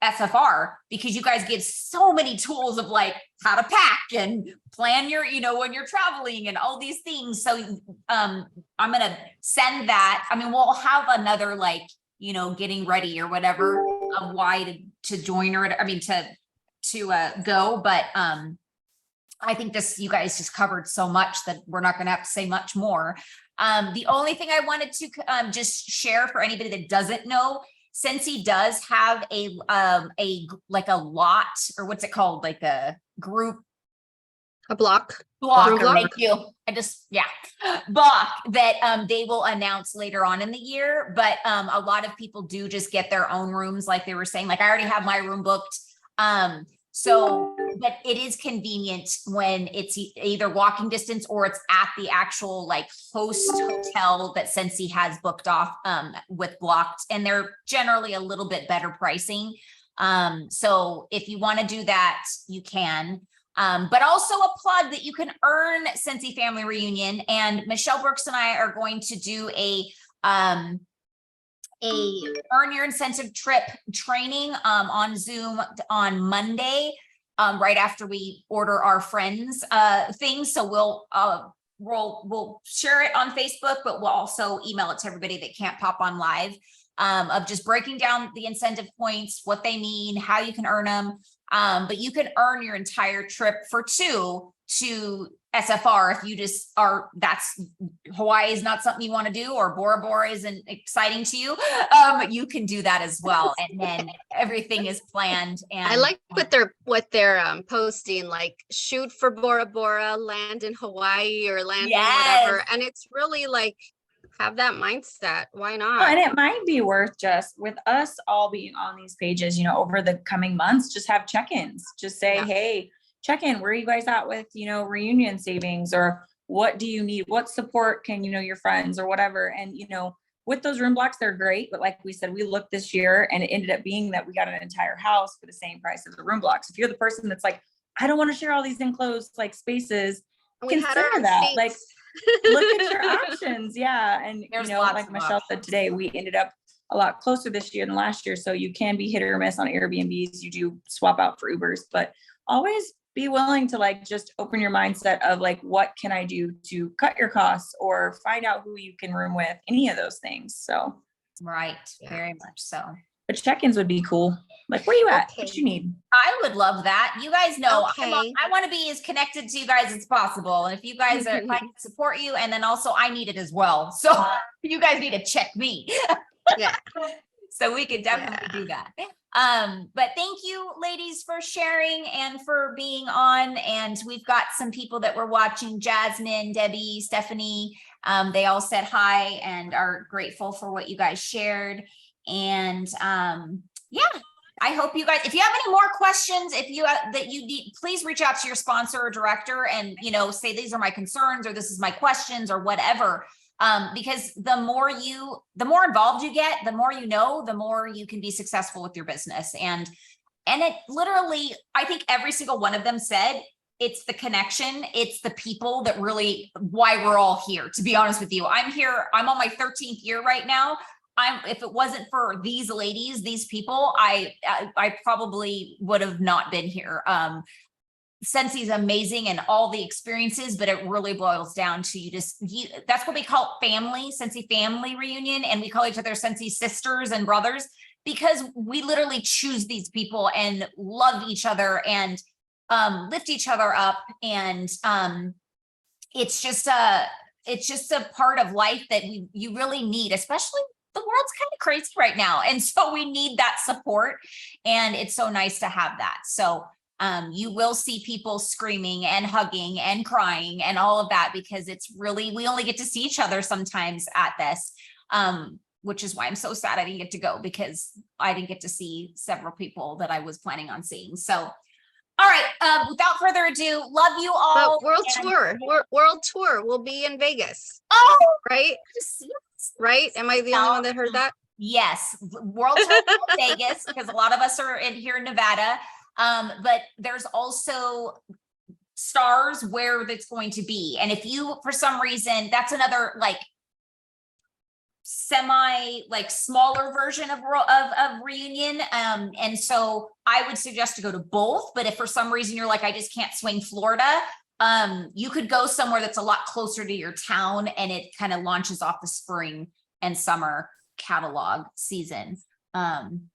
[SPEAKER 1] SFR, because you guys give so many tools of like how to pack and plan your, when you're traveling and all these things. So I'm going to send that. I mean, we'll have another like, getting ready or whatever of why to join or, to go. But I think you guys just covered so much that we're not going to have to say much more. The only thing I wanted to just share for anybody that doesn't know, Scentsy does have a lot, or what's it called? Like a group
[SPEAKER 6] A block.
[SPEAKER 1] block.
[SPEAKER 6] Block.
[SPEAKER 1] Thank you. Block that they will announce later on in the year. But a lot of people do just get their own rooms, like they were saying. Like I already have my room booked. So, but it is convenient when it's either walking distance or it's at the actual like host hotel that Scentsy has booked off with Blocked, and they're generally a little bit better pricing. So if you want to do that, you can. But also a plug that you can earn Scentsy Family Reunion, and Michelle Brooks and I are going to do a earn your incentive trip training on Zoom on Monday, right after we order our friends things. So we'll share it on Facebook, but we'll also email it to everybody that can't pop on live, of just breaking down the incentive points, what they mean, how you can earn them. But you can earn your entire trip for 2 to SFR if you just are, that's Hawaii is not something you want to do, or Bora Bora isn't exciting to you. You can do that as well. And then everything is planned. And
[SPEAKER 6] I like what they're posting, like shoot for Bora Bora, land in Hawaii or land in whatever. And it's really like, have that mindset. Why not?
[SPEAKER 5] And it might be worth, just with us all being on these pages, over the coming months, just have check-ins, just say, hey, check in, where are you guys at with, reunion savings, or what do you need? What support can, your friends or whatever. And, with those room blocks, they're great. But like we said, we looked this year and it ended up being that we got an entire house for the same price as the room blocks. If you're the person that's like, I don't want to share all these enclosed like spaces, consider that. Like, look at your options. Yeah. And
[SPEAKER 1] There's
[SPEAKER 5] like Michelle said today, we ended up a lot closer this year than last year. So you can be hit or miss on Airbnbs. You do swap out for Ubers, but always be willing to like just open your mindset of like, what can I do to cut your costs or find out who you can room with, any of those things. So
[SPEAKER 1] right, very much so.
[SPEAKER 5] but check-ins would be cool. Like, where you at? What you need?
[SPEAKER 1] I would love that. You guys know,
[SPEAKER 6] Okay.
[SPEAKER 1] I want to be as connected to you guys as possible. And if you guys are, if I can support you, and then also I need it as well. So you guys need to check me.
[SPEAKER 6] Yeah.
[SPEAKER 1] So we could definitely do that. But thank you, ladies, for sharing and for being on. And we've got some people that were watching: Jasmine, Debbie, Stephanie. They all said hi and are grateful for what you guys shared. And yeah, I hope you guys, if you have any more questions, if you that you need, please reach out to your sponsor or director and, say, these are my concerns, or this is my questions, or whatever. Because the more involved you get, the more the more you can be successful with your business. And it literally, I think every single one of them said, it's the connection, it's the people that really, why we're all here, to be honest with you. I'm here, I'm on my 13th year right now. If it wasn't for these ladies, these people, I probably would have not been here. Scentsy amazing and all the experiences, but it really boils down to that's what we call family, Scentsy Family Reunion. And we call each other Scentsy sisters and brothers, because we literally choose these people and love each other and lift each other up. And it's just a part of life that you really need, especially the world's kind of crazy right now. And so we need that support, and it's so nice to have that. So you will see people screaming and hugging and crying and all of that, because it's really, we only get to see each other sometimes at this, which is why I'm so sad I didn't get to go, because I didn't get to see several people that I was planning on seeing. So, all right, without further ado, love you all.
[SPEAKER 6] But world tour will be in Vegas.
[SPEAKER 1] Oh,
[SPEAKER 6] right? Right? Am I the only one that heard that?
[SPEAKER 1] Yes, World Tour Vegas, because a lot of us are here in Nevada. But there's also stars where that's going to be. And if you, for some reason, that's another like smaller version of Reunion. And so I would suggest to go to both. But if for some reason you're like, I just can't swing Florida, you could go somewhere that's a lot closer to your town, and it kind of launches off the spring and summer catalog season.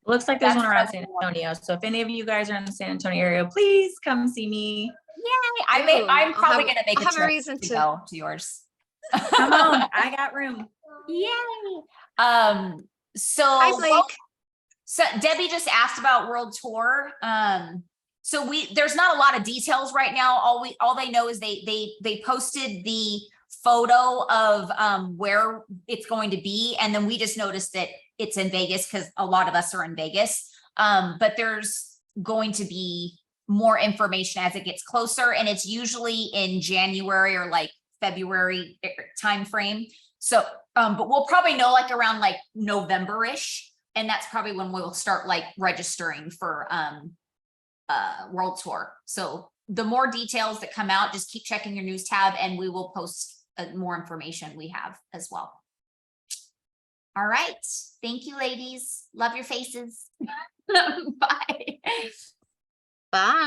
[SPEAKER 5] Looks like there's one around San Antonio. So if any of you guys are in the San Antonio area, please come see me.
[SPEAKER 1] Yay! I'm probably gonna make a trip to go to yours.
[SPEAKER 5] Come on, I got room.
[SPEAKER 1] Yay! So Debbie just asked about World Tour. So there's not a lot of details right now. All they know is they posted the photo of where it's going to be, and then we just noticed that it's in Vegas because a lot of us are in Vegas. But there's going to be more information as it gets closer, and it's usually in January or like February timeframe. So, but we'll probably know like around like November-ish, and that's probably when we'll start like registering for World Tour. So the more details that come out, just keep checking your news tab, and we will post more information we have as well. All right. Thank you, ladies. Love your faces. Bye.
[SPEAKER 6] Bye.